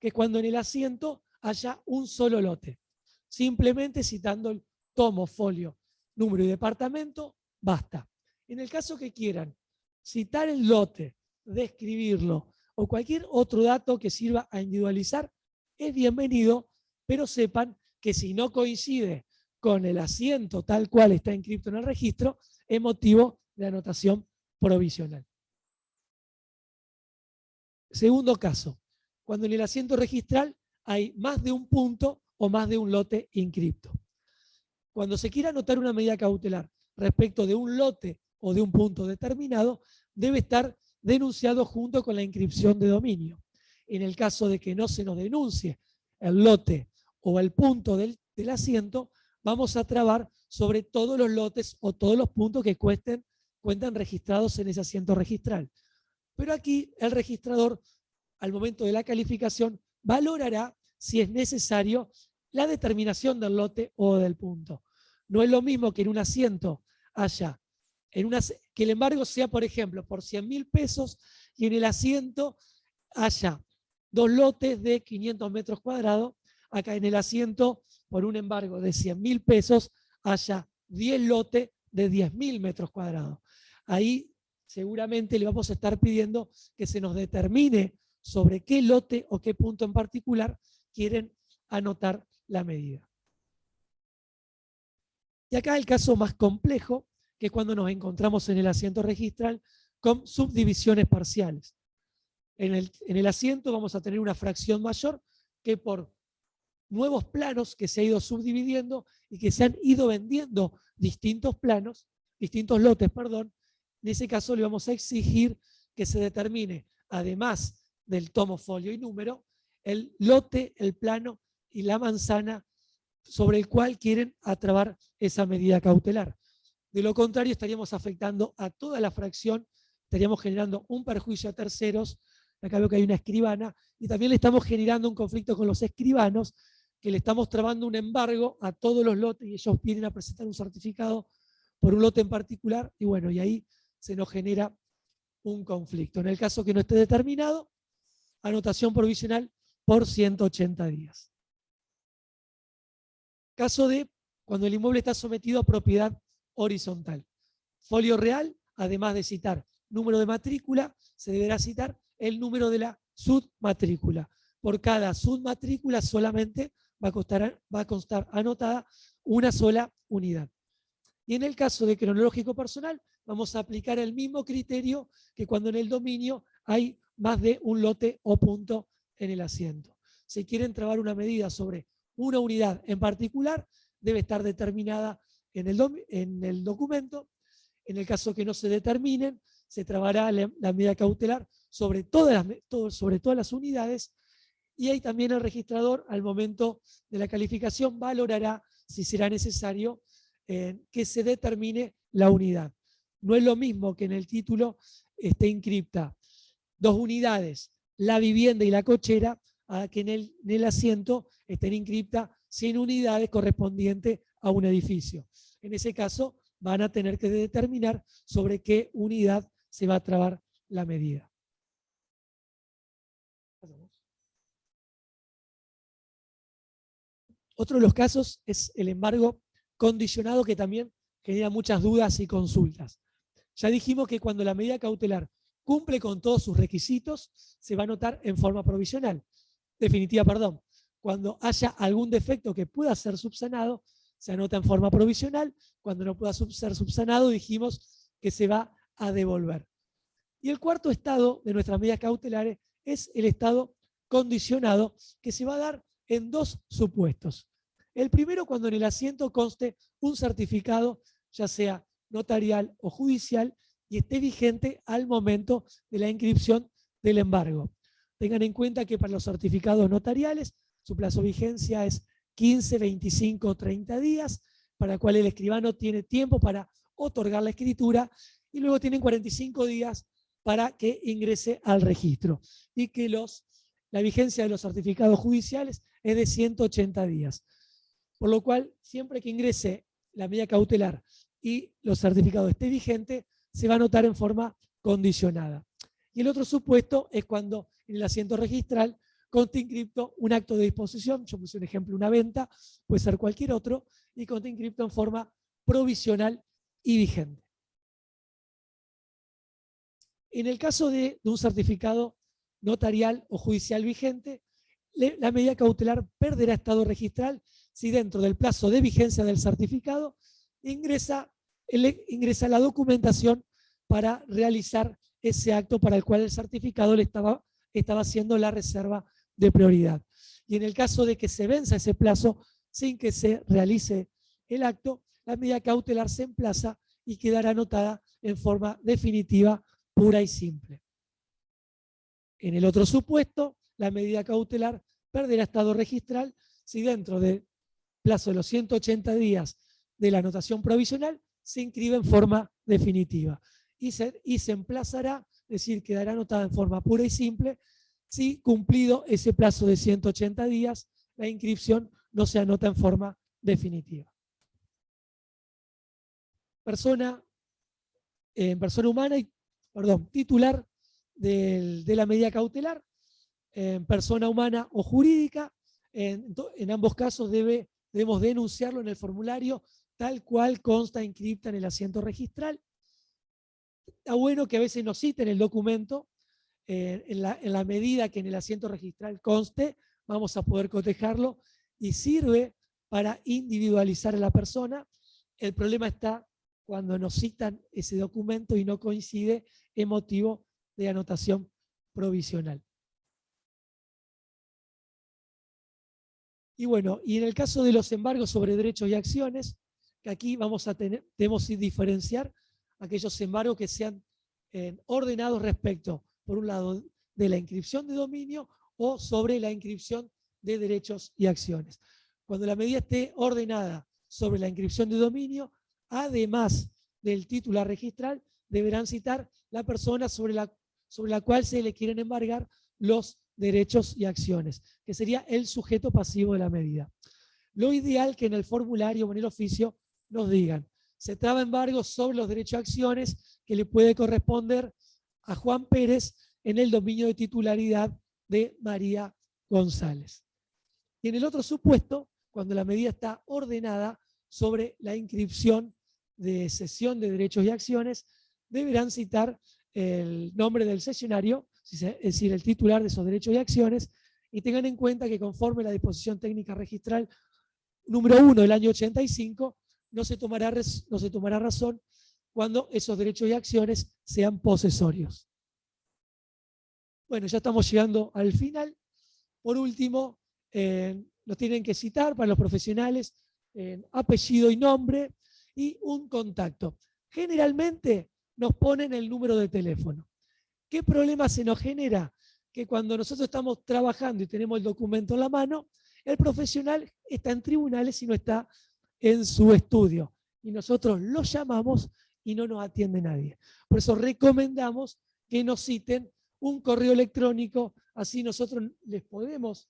que es cuando en el asiento haya un solo lote. Simplemente citando el tomo, folio, número y departamento, basta. En el caso que quieran citar el lote, describirlo o cualquier otro dato que sirva a individualizar, es bienvenido, pero sepan que si no coincide con el asiento tal cual está inscrito en el registro, es motivo de anotación provisional. Segundo caso, cuando en el asiento registral hay más de un punto o más de un lote inscripto. Cuando se quiera anotar una medida cautelar respecto de un lote o de un punto determinado, debe estar denunciado junto con la inscripción de dominio. En el caso de que no se nos denuncie el lote o el punto del asiento, vamos a trabar sobre todos los lotes o todos los puntos que cuentan registrados en ese asiento registral. Pero aquí el registrador, al momento de la calificación, valorará si es necesario la determinación del lote o del punto. No es lo mismo que en un asiento haya, que el embargo sea, por ejemplo, por 100.000 pesos y en el asiento haya 2 lotes de 500 metros cuadrados. Acá en el asiento, por un embargo de 100.000 pesos, haya 10 lotes de 10.000 metros cuadrados. Ahí seguramente le vamos a estar pidiendo que se nos determine sobre qué lote o qué punto en particular quieren anotar la medida. Y acá el caso más complejo, que es cuando nos encontramos en el asiento registral con subdivisiones parciales. En el asiento vamos a tener una fracción mayor que por nuevos planos que se ha ido subdividiendo y que se han ido vendiendo distintos lotes, perdón. En ese caso le vamos a exigir que se determine, además del tomo, folio y número, el lote, el plano y la manzana sobre el cual quieren atrabar esa medida cautelar. De lo contrario, estaríamos afectando a toda la fracción, estaríamos generando un perjuicio a terceros. Acá veo que hay una escribana, y también le estamos generando un conflicto con los escribanos, que le estamos trabando un embargo a todos los lotes y ellos vienen a presentar un certificado por un lote en particular, y bueno, y ahí se nos genera un conflicto. En el caso que no esté determinado, anotación provisional por 180 días. Caso de cuando el inmueble está sometido a propiedad horizontal. Folio real, además de citar número de matrícula, se deberá citar el número de la submatrícula. Por cada submatrícula solamente va a constar anotada una sola unidad. Y en el caso de cronológico personal, vamos a aplicar el mismo criterio que cuando en el dominio hay más de un lote o punto en el asiento. Si quieren trabar una medida sobre una unidad en particular, debe estar determinada en el documento. En el caso que no se determinen, se trabará la medida cautelar sobre todas las unidades, y ahí también el registrador, al momento de la calificación, valorará si será necesario que se determine la unidad. No es lo mismo que en el título esté inscripta 2 unidades, la vivienda y la cochera, a que en el asiento estén inscriptas 100 unidades correspondientes a un edificio. En ese caso, van a tener que determinar sobre qué unidad se va a trabar la medida. Otro de los casos es el embargo condicionado, que también genera muchas dudas y consultas. Ya dijimos que cuando la medida cautelar cumple con todos sus requisitos, se va a anotar en forma provisional. Definitiva, perdón. Cuando haya algún defecto que pueda ser subsanado, se anota en forma provisional. Cuando no pueda ser subsanado, dijimos que se va a devolver. Y el cuarto estado de nuestras medidas cautelares es el estado condicionado, que se va a dar en 2 supuestos. El primero, cuando en el asiento conste un certificado, ya sea notarial o judicial, y esté vigente al momento de la inscripción del embargo. Tengan en cuenta que para los certificados notariales, su plazo de vigencia es 15, 25 o 30 días, para el cual el escribano tiene tiempo para otorgar la escritura, y luego tienen 45 días para que ingrese al registro y que la vigencia de los certificados judiciales es de 180 días. Por lo cual, siempre que ingrese la medida cautelar y los certificados esté vigente, se va a anotar en forma condicionada. Y el otro supuesto es cuando en el asiento registral conste inscripto un acto de disposición, yo puse un ejemplo, una venta, puede ser cualquier otro, y conste inscripto en forma provisional y vigente. En el caso de un certificado notarial o judicial vigente, la medida cautelar perderá estado registral si dentro del plazo de vigencia del certificado ingresa la documentación para realizar ese acto para el cual el certificado le estaba haciendo la reserva de prioridad. Y en el caso de que se venza ese plazo sin que se realice el acto, la medida cautelar se emplaza y quedará anotada en forma definitiva, pura y simple. En el otro supuesto, la medida cautelar perderá estado registral si dentro del plazo de los 180 días de la anotación provisional se inscribe en forma definitiva y se emplazará, es decir, quedará anotada en forma pura y simple si cumplido ese plazo de 180 días la inscripción no se anota en forma definitiva. Persona humana y titular de la medida cautelar, persona humana o jurídica, en ambos casos debemos denunciarlo en el formulario tal cual consta inscripta en el asiento registral. Está bueno que a veces nos citen el documento, en la medida que en el asiento registral conste, vamos a poder cotejarlo y sirve para individualizar a la persona. El problema está cuando nos citan ese documento y no coincide en motivo de anotación provisional. Y bueno, y en el caso de los embargos sobre derechos y acciones, que aquí debemos diferenciar aquellos embargos que sean ordenados respecto, por un lado, de la inscripción de dominio o sobre la inscripción de derechos y acciones. Cuando la medida esté ordenada sobre la inscripción de dominio, además del titular registral, deberán citar la persona sobre la cual se le quieren embargar los derechos y acciones, que sería el sujeto pasivo de la medida. Lo ideal que en el formulario o en el oficio nos digan, se traba embargo sobre los derechos y acciones que le puede corresponder a Juan Pérez en el dominio de titularidad de María González. Y en el otro supuesto, cuando la medida está ordenada sobre la inscripción de cesión de derechos y acciones, deberán citar el nombre del cesionario, es decir, el titular de esos derechos y acciones, y tengan en cuenta que conforme a la disposición técnica registral número 1 del año 85, no se tomará razón cuando esos derechos y acciones sean posesorios. Bueno, ya estamos llegando al final. Por último, nos tienen que citar para los profesionales apellido y nombre y un contacto. Generalmente nos ponen el número de teléfono. ¿Qué problema se nos genera? Que cuando nosotros estamos trabajando y tenemos el documento en la mano, el profesional está en tribunales y no está en su estudio. Y nosotros lo llamamos y no nos atiende nadie. Por eso recomendamos que nos citen un correo electrónico, así nosotros les podemos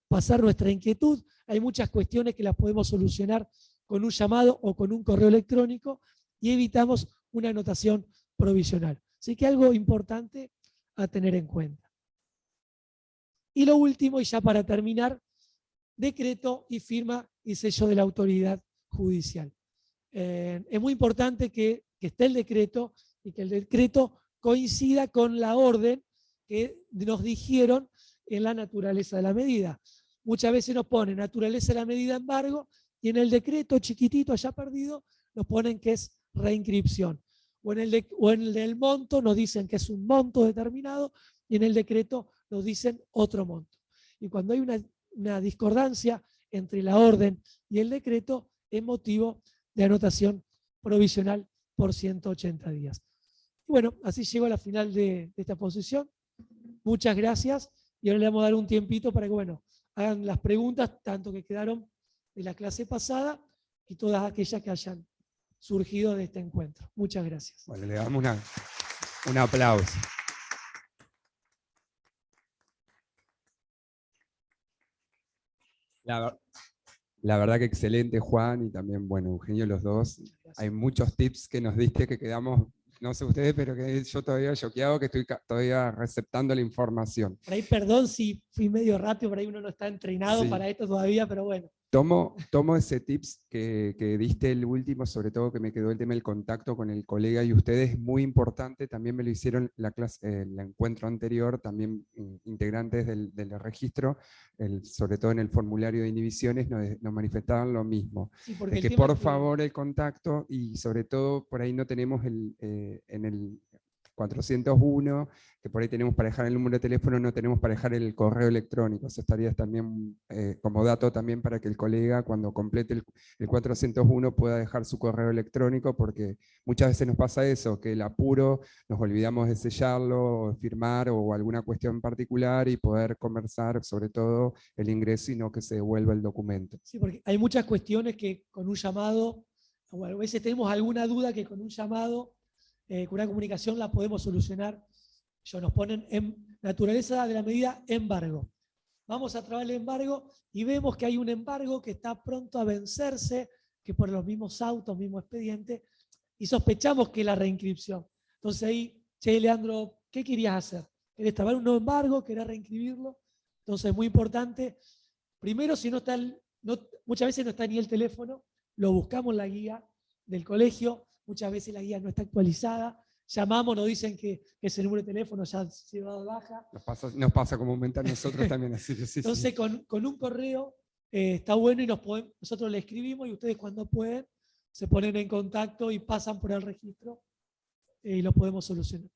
pasar nuestra inquietud. Hay muchas cuestiones que las podemos solucionar con un llamado o con un correo electrónico y evitamos una anotación provisional. Así que algo importante a tener en cuenta. Y lo último, y ya para terminar, decreto y firma y sello de la autoridad judicial. Es muy importante que esté el decreto y que el decreto coincida con la orden que nos dijeron en la naturaleza de la medida. Muchas veces nos ponen naturaleza de la medida embargo y en el decreto chiquitito allá perdido nos ponen que es reinscripción. O en el del monto nos dicen que es un monto determinado y en el decreto nos dicen otro monto. Y cuando hay una discordancia entre la orden y el decreto es motivo de anotación provisional por 180 días. Y bueno, así llego a la final de esta exposición. Muchas gracias y ahora le vamos a dar un tiempito para que hagan las preguntas, tanto que quedaron de la clase pasada y todas aquellas que hayan surgido de este encuentro. Muchas gracias. Bueno, le damos un aplauso. La verdad que excelente, Juan, y también, bueno, Eugenio, los dos. Hay muchos tips que nos diste que quedamos, no sé ustedes, pero que yo todavía choqueado, que estoy todavía receptando la información. Por ahí, perdón si fui medio rápido, por ahí uno no está entrenado Sí. para esto todavía, pero bueno. Tomo ese tips que diste el último, sobre todo que me quedó el tema del contacto con el colega y ustedes, muy importante, también me lo hicieron la clase, el encuentro anterior, también integrantes del registro, sobre todo en el formulario de inhibiciones, nos manifestaban lo mismo. Sí, porque Es el que tema por es que- favor el contacto y sobre todo por ahí no tenemos en el 401, que por ahí tenemos para dejar el número de teléfono, no tenemos para dejar el correo electrónico. Eso estaría también como dato también para que el colega cuando complete el 401 pueda dejar su correo electrónico, porque muchas veces nos pasa eso, que el apuro, nos olvidamos de sellarlo, o firmar o alguna cuestión en particular y poder conversar sobre todo el ingreso y no que se devuelva el documento. Sí, porque hay muchas cuestiones que con un llamado, o a veces tenemos alguna duda que con un llamado, con una comunicación la podemos solucionar. Nos ponen en naturaleza de la medida embargo. Vamos a trabar el embargo y vemos que hay un embargo que está pronto a vencerse, que por los mismos autos, mismo expediente, y sospechamos que es la reinscripción. Entonces ahí, che, Leandro, ¿qué querías hacer? ¿Querés trabar un nuevo embargo? ¿Querés reinscribirlo? Entonces es muy importante. Primero, si no está muchas veces no está ni el teléfono, lo buscamos en la guía del colegio, muchas veces la guía no está actualizada, llamamos, nos dicen que ese número de teléfono ya se va de baja. Nos pasa comúnmente a nosotros también. Así, sí, entonces, sí. Con un correo está bueno y nosotros le escribimos y ustedes cuando pueden se ponen en contacto y pasan por el registro y lo podemos solucionar.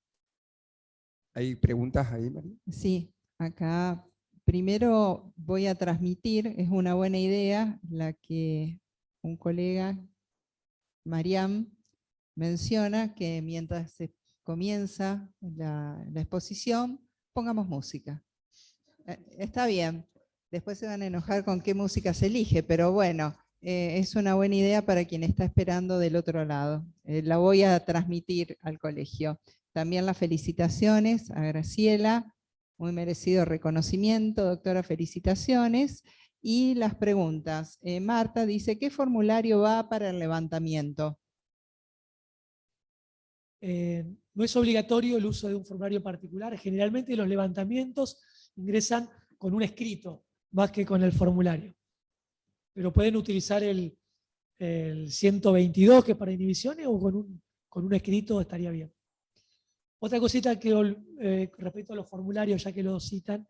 ¿Hay preguntas ahí, María? Sí, acá primero voy a transmitir, es una buena idea la que un colega, Mariam, menciona que mientras se comienza la exposición, pongamos música. Está bien, después se van a enojar con qué música se elige, pero bueno, es una buena idea para quien está esperando del otro lado. La voy a transmitir al colegio. También las felicitaciones a Graciela, muy merecido reconocimiento, doctora, felicitaciones. Y las preguntas. Marta dice, ¿qué formulario va para el levantamiento? No es obligatorio el uso de un formulario particular. Generalmente los levantamientos ingresan con un escrito, más que con el formulario. Pero pueden utilizar el 122, que es para inhibiciones, o con un escrito estaría bien. Otra cosita que respecto a los formularios, ya que lo citan,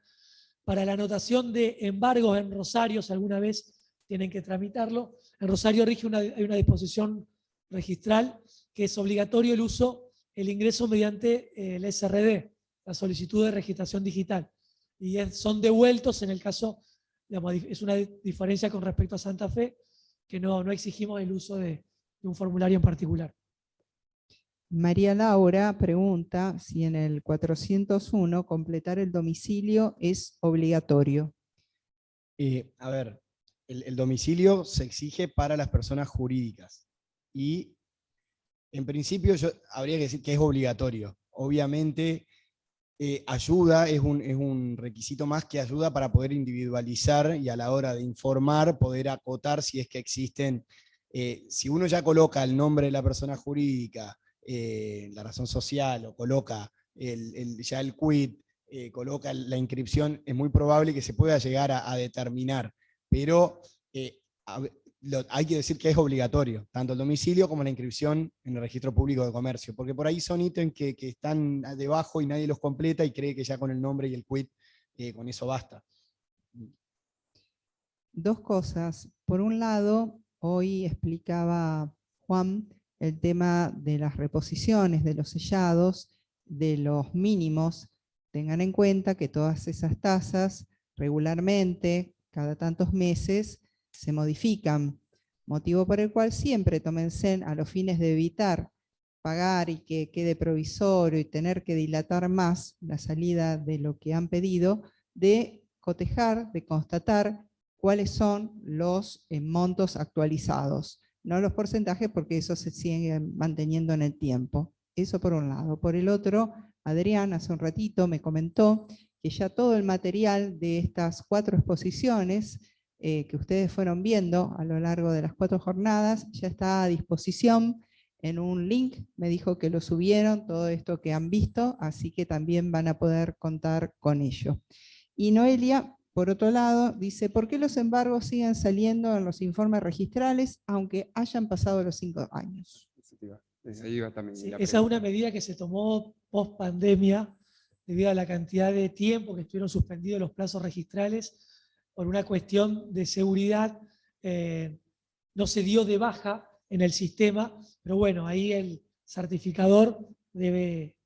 para la anotación de embargos en Rosario, si alguna vez tienen que tramitarlo, en Rosario rige hay una disposición registral que es obligatorio el ingreso mediante el SRD, la solicitud de registración digital. Y son devueltos en el caso, digamos, es una diferencia con respecto a Santa Fe, que no exigimos el uso de un formulario en particular. María Laura pregunta si en el 401 completar el domicilio es obligatorio. A ver, el domicilio se exige para las personas jurídicas y en principio habría que decir que es obligatorio. Obviamente ayuda, es un requisito más que ayuda para poder individualizar y a la hora de informar poder acotar si es que existen, si uno ya coloca el nombre de la persona jurídica, la razón social o coloca ya el quit, coloca la inscripción, es muy probable que se pueda llegar a determinar, pero hay que decir que es obligatorio, tanto el domicilio como la inscripción en el registro público de comercio, porque por ahí son ítems que están debajo y nadie los completa y cree que ya con el nombre y el quit, con eso basta. Dos cosas. Por un lado, hoy explicaba Juan el tema de las reposiciones, de los sellados, de los mínimos. Tengan en cuenta que todas esas tasas regularmente, cada tantos meses, se modifican, motivo por el cual siempre tómense a los fines de evitar pagar y que quede provisorio y tener que dilatar más la salida de lo que han pedido, de cotejar, de constatar cuáles son los montos actualizados. no los porcentajes, porque eso se sigue manteniendo en el tiempo. Eso por un lado. Por el otro, Adrián hace un ratito me comentó que ya todo el material de estas 4 exposiciones que ustedes fueron viendo a lo largo de las 4 jornadas ya está a disposición en un link. Me dijo que lo subieron, todo esto que han visto, así que también van a poder contar con ello. Y Noelia, por otro lado, dice, ¿por qué los embargos siguen saliendo en los informes registrales aunque hayan pasado los 5 años? Ahí va también Sí, la esa es pregunta. una medida que se tomó post pandemia debido a la cantidad de tiempo que estuvieron suspendidos los plazos registrales por una cuestión de seguridad. No se dio de baja en el sistema, pero bueno, ahí el certificador debe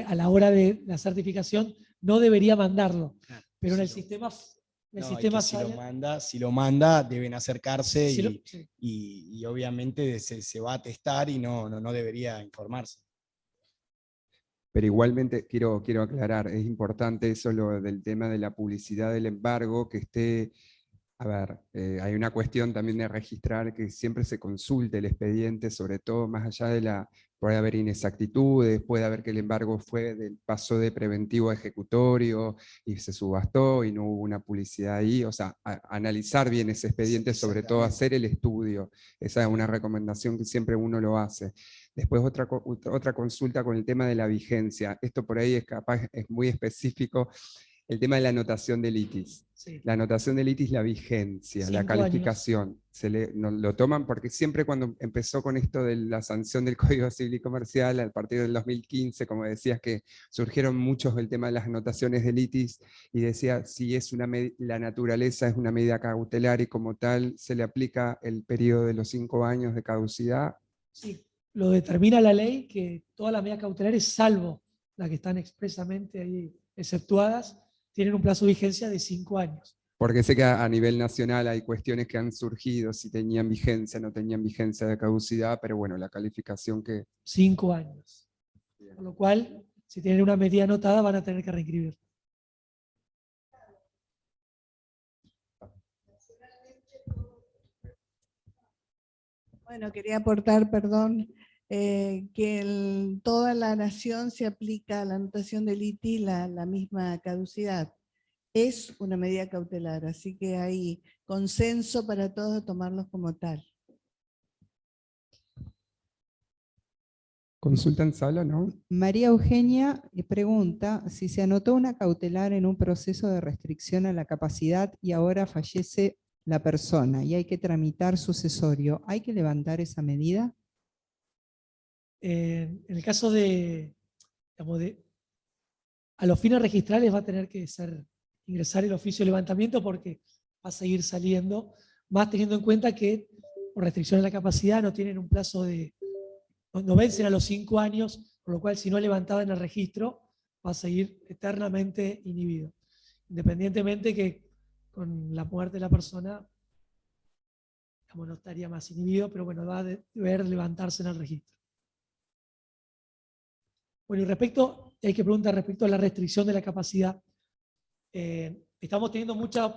a la hora de la certificación no debería mandarlo, pero en el sistema si lo manda, deben acercarse sí, y obviamente se va a testar y no debería informarse. Pero igualmente quiero aclarar, es importante eso lo del tema de la publicidad del embargo, que esté, a ver, hay una cuestión también de registrar que siempre se consulte el expediente, sobre todo más allá de puede haber inexactitudes, puede haber que el embargo pasó de preventivo a ejecutorio y se subastó y no hubo una publicidad ahí, o sea, analizar bien ese expediente, sobre todo hacer el estudio, esa es una recomendación que siempre uno lo hace. Después otra consulta con el tema de la vigencia, esto por ahí es muy específico, el tema de la anotación del ITIS. Sí. La anotación del ITIS, la vigencia, 5 la calificación, lo toman porque siempre cuando empezó con esto de la sanción del Código Civil y Comercial, a partir del 2015, como decías, que surgieron muchos el tema de las anotaciones del ITIS, y decía, si es la naturaleza es una medida cautelar y como tal se le aplica el periodo de los 5 años de caducidad. Sí, lo determina la ley, que todas las medidas cautelares, salvo las que están expresamente ahí exceptuadas, tienen un plazo de vigencia de 5 años. Porque sé que a nivel nacional hay cuestiones que han surgido, si tenían vigencia, no tenían vigencia de caducidad, pero bueno, la calificación que... 5 años. Por lo cual, si tienen una medida anotada, van a tener que reinscribir. Bueno, quería aportar, perdón, que en toda la nación se aplica a la anotación del ITI la misma caducidad. Es una medida cautelar, así que hay consenso para todos de tomarlos como tal. Consulta en sala, ¿no? María Eugenia pregunta si se anotó una cautelar en un proceso de restricción a la capacidad y ahora fallece la persona y hay que tramitar sucesorio. ¿Hay que levantar esa medida? En el caso a los fines registrales va a tener que ingresar el oficio de levantamiento porque va a seguir saliendo, más teniendo en cuenta que por restricción a la capacidad no tienen un plazo no vencen a los 5 años, por lo cual si no levantaba en el registro va a seguir eternamente inhibido. Independientemente que con la muerte de la persona no estaría más inhibido, pero bueno, va a deber levantarse en el registro. Bueno, y hay que preguntar respecto a la restricción de la capacidad. Estamos teniendo muchas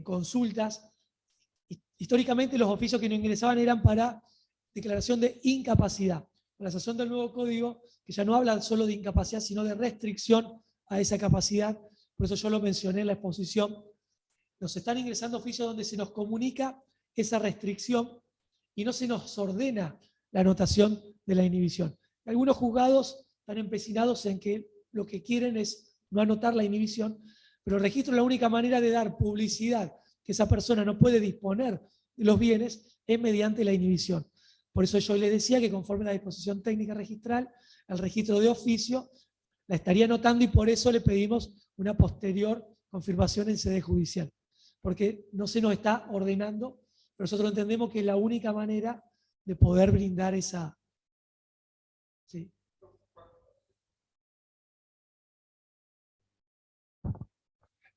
consultas. Históricamente los oficios que nos ingresaban eran para declaración de incapacidad. Con la sanción del nuevo código, que ya no habla solo de incapacidad, sino de restricción a esa capacidad. Por eso yo lo mencioné en la exposición. Nos están ingresando oficios donde se nos comunica esa restricción y no se nos ordena la anotación de la inhibición. Algunos juzgados están empecinados en que lo que quieren es no anotar la inhibición, pero el registro, la única manera de dar publicidad que esa persona no puede disponer de los bienes es mediante la inhibición. Por eso yo le decía que conforme a la disposición técnica registral, el registro de oficio la estaría anotando y por eso le pedimos una posterior confirmación en sede judicial, porque no se nos está ordenando, pero nosotros entendemos que es la única manera de poder brindar esa... Sí.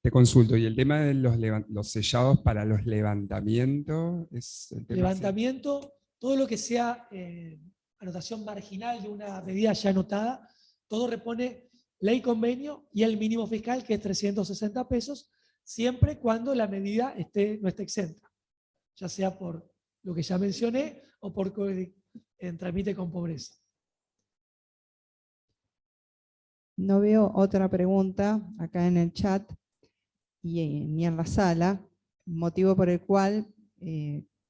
Te consulto, ¿y el tema de los sellados para los levantamientos? ¿Es el tema Levantamiento, todo lo que sea anotación marginal de una medida ya anotada, todo repone ley convenio y el mínimo fiscal, que es 360 pesos, siempre cuando la medida no esté exenta, ya sea por lo que ya mencioné, o porque tramite con pobreza. No veo otra pregunta acá en el chat ni en la sala, motivo por el cual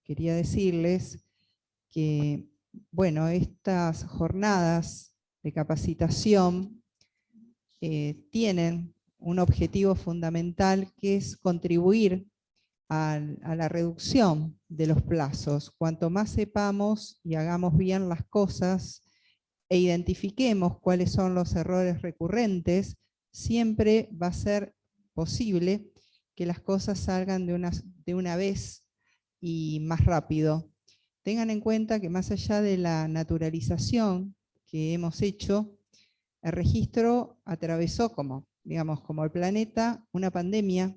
quería decirles que, bueno, estas jornadas de capacitación tienen un objetivo fundamental, que es contribuir a la reducción de los plazos. Cuanto más sepamos y hagamos bien las cosas e identifiquemos cuáles son los errores recurrentes, siempre va a ser posible que las cosas salgan de una vez y más rápido. Tengan en cuenta que más allá de la naturalización que hemos hecho, el registro atravesó como el planeta, una pandemia.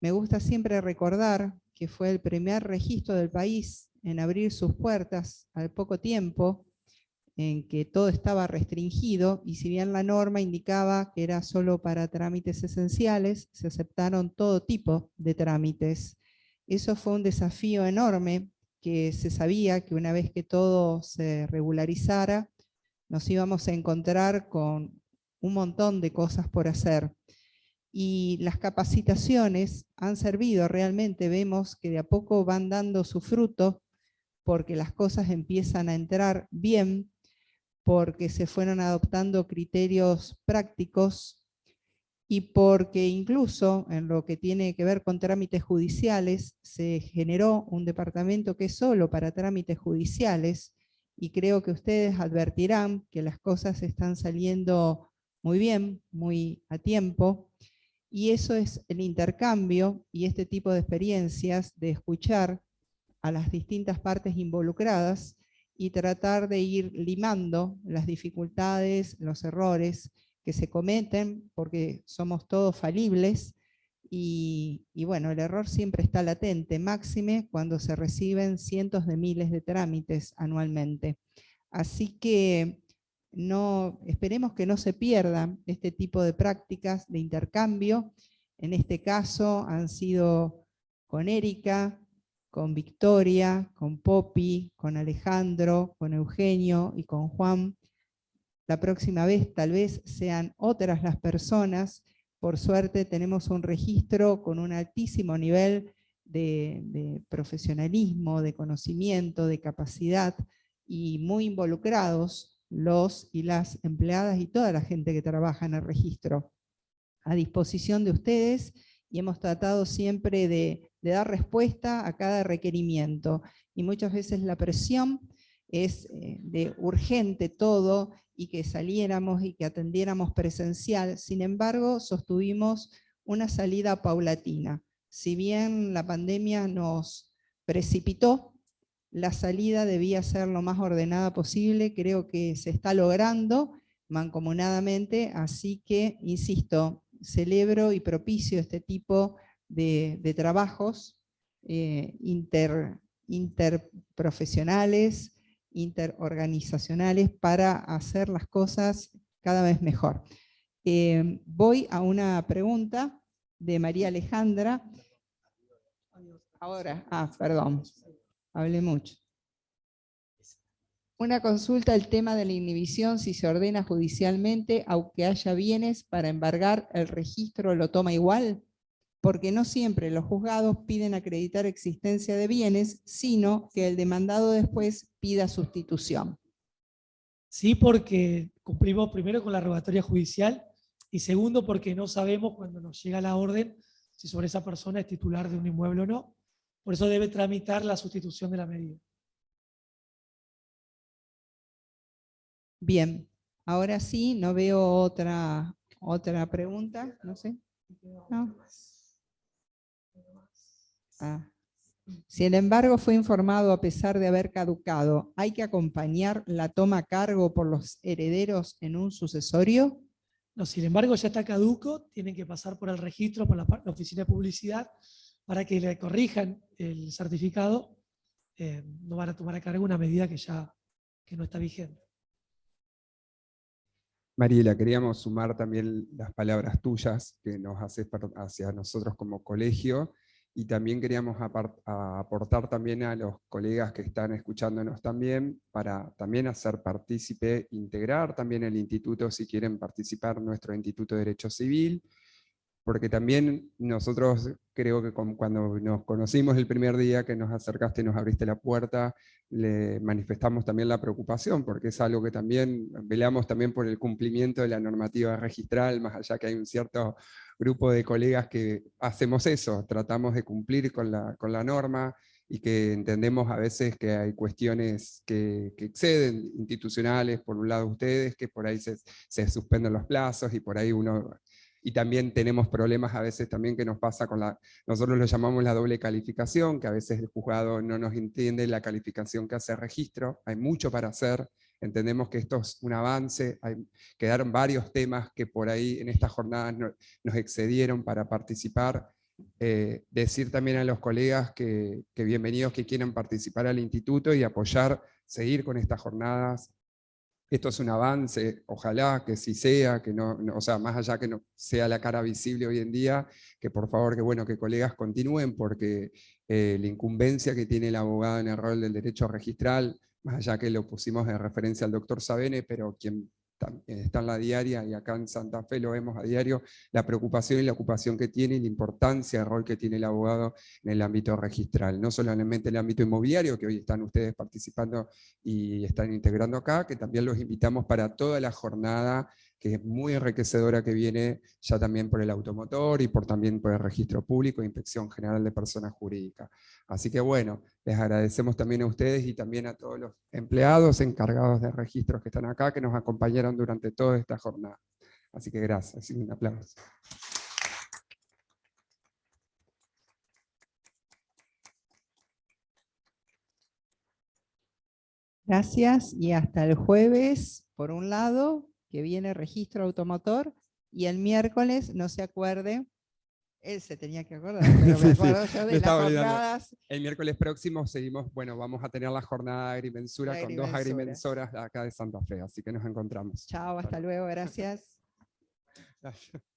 Me gusta siempre recordar que fue el primer registro del país en abrir sus puertas al poco tiempo, en que todo estaba restringido, y si bien la norma indicaba que era solo para trámites esenciales, se aceptaron todo tipo de trámites. Eso fue un desafío enorme, que se sabía que una vez que todo se regularizara, nos íbamos a encontrar con un montón de cosas por hacer. Y las capacitaciones han servido realmente, vemos que de a poco van dando su fruto, porque las cosas empiezan a entrar bien, porque se fueron adoptando criterios prácticos y porque incluso en lo que tiene que ver con trámites judiciales se generó un departamento que es solo para trámites judiciales, y creo que ustedes advertirán que las cosas están saliendo muy bien, muy a tiempo, y eso es el intercambio y este tipo de experiencias de escuchar a las distintas partes involucradas y tratar de ir limando las dificultades, los errores que se cometen, porque somos todos falibles, y bueno, el error siempre está latente, máxime cuando se reciben cientos de miles de trámites anualmente. Así que esperemos que no se pierdan este tipo de prácticas de intercambio. En este caso han sido con Erika, con Victoria, con Poppy, con Alejandro, con Eugenio y con Juan. La próxima vez tal vez sean otras las personas. Por suerte tenemos un registro con un altísimo nivel de profesionalismo, de conocimiento, de capacidad, y muy involucrados los y las empleadas y toda la gente que trabaja en el registro. A disposición de ustedes, y hemos tratado siempre de dar respuesta a cada requerimiento. Y muchas veces la presión es de urgente todo, y que saliéramos y que atendiéramos presencial. Sin embargo, sostuvimos una salida paulatina. Si bien la pandemia nos precipitó, la salida debía ser lo más ordenada posible. Creo que se está logrando mancomunadamente, así que, insisto, celebro y propicio este tipo de trabajos interprofesionales, interorganizacionales, para hacer las cosas cada vez mejor. Voy a una pregunta de María Alejandra. Ahora, perdón, hablé mucho. Una consulta al tema de la inhibición: si se ordena judicialmente, aunque haya bienes para embargar, ¿el registro lo toma igual? Porque no siempre los juzgados piden acreditar existencia de bienes, sino que el demandado después pida sustitución. Sí, porque cumplimos primero con la rogatoria judicial, y segundo porque no sabemos cuando nos llega la orden si sobre esa persona es titular de un inmueble o no. Por eso debe tramitar la sustitución de la medida. Bien, ahora sí, no veo otra pregunta, no sé. ¿No? Si el embargo fue informado a pesar de haber caducado, ¿hay que acompañar la toma a cargo por los herederos en un sucesorio? No, si el embargo ya está caduco, tienen que pasar por el registro, por la oficina de publicidad, para que le corrijan el certificado. No van a tomar a cargo una medida que no está vigente. Mariela, queríamos sumar también las palabras tuyas que nos haces hacia nosotros como colegio, y también queríamos aportar también a los colegas que están escuchándonos también, para también hacer partícipe, integrar también el instituto si quieren participar, nuestro Instituto de Derecho Civil, porque también nosotros creo que cuando nos conocimos el primer día que nos acercaste y nos abriste la puerta, le manifestamos también la preocupación, porque es algo que también velamos también por el cumplimiento de la normativa registral, más allá que hay un cierto grupo de colegas que hacemos eso, tratamos de cumplir con la norma, y que entendemos a veces que hay cuestiones que exceden institucionales, por un lado ustedes, que por ahí se suspenden los plazos, y por ahí uno... Y también tenemos problemas a veces también que nos pasa con nosotros lo llamamos la doble calificación, que a veces el juzgado no nos entiende la calificación que hace el registro, hay mucho para hacer, entendemos que esto es un avance, quedaron varios temas que por ahí en estas jornadas nos excedieron para participar. Decir también a los colegas que bienvenidos, que quieran participar al instituto y apoyar, seguir con estas jornadas. Esto es un avance, ojalá que sí sea, que o sea, más allá que no sea la cara visible hoy en día, que por favor, que colegas continúen, porque la incumbencia que tiene el abogado en el rol del derecho registral, más allá que lo pusimos de referencia al doctor Sabene, pero quien está en la diaria, y acá en Santa Fe lo vemos a diario, la preocupación y la ocupación que tiene, y la importancia, el rol que tiene el abogado en el ámbito registral, no solamente en el ámbito inmobiliario, que hoy están ustedes participando y están integrando acá, que también los invitamos para toda la jornada, que es muy enriquecedora, que viene ya también por el automotor y también por el registro público e Inspección General de Personas Jurídicas. Así que bueno, les agradecemos también a ustedes y también a todos los empleados encargados de registros que están acá, que nos acompañaron durante toda esta jornada. Así que gracias, y un aplauso. Gracias, y hasta el jueves, por un lado, que viene registro automotor, y el miércoles, no se acuerde, él se tenía que acordar, pero me acuerdo yo de las jornadas. El miércoles próximo seguimos, vamos a tener la jornada de agrimensura con 2 agrimensoras de acá de Santa Fe, así que nos encontramos. Chao, hasta luego, gracias. Gracias.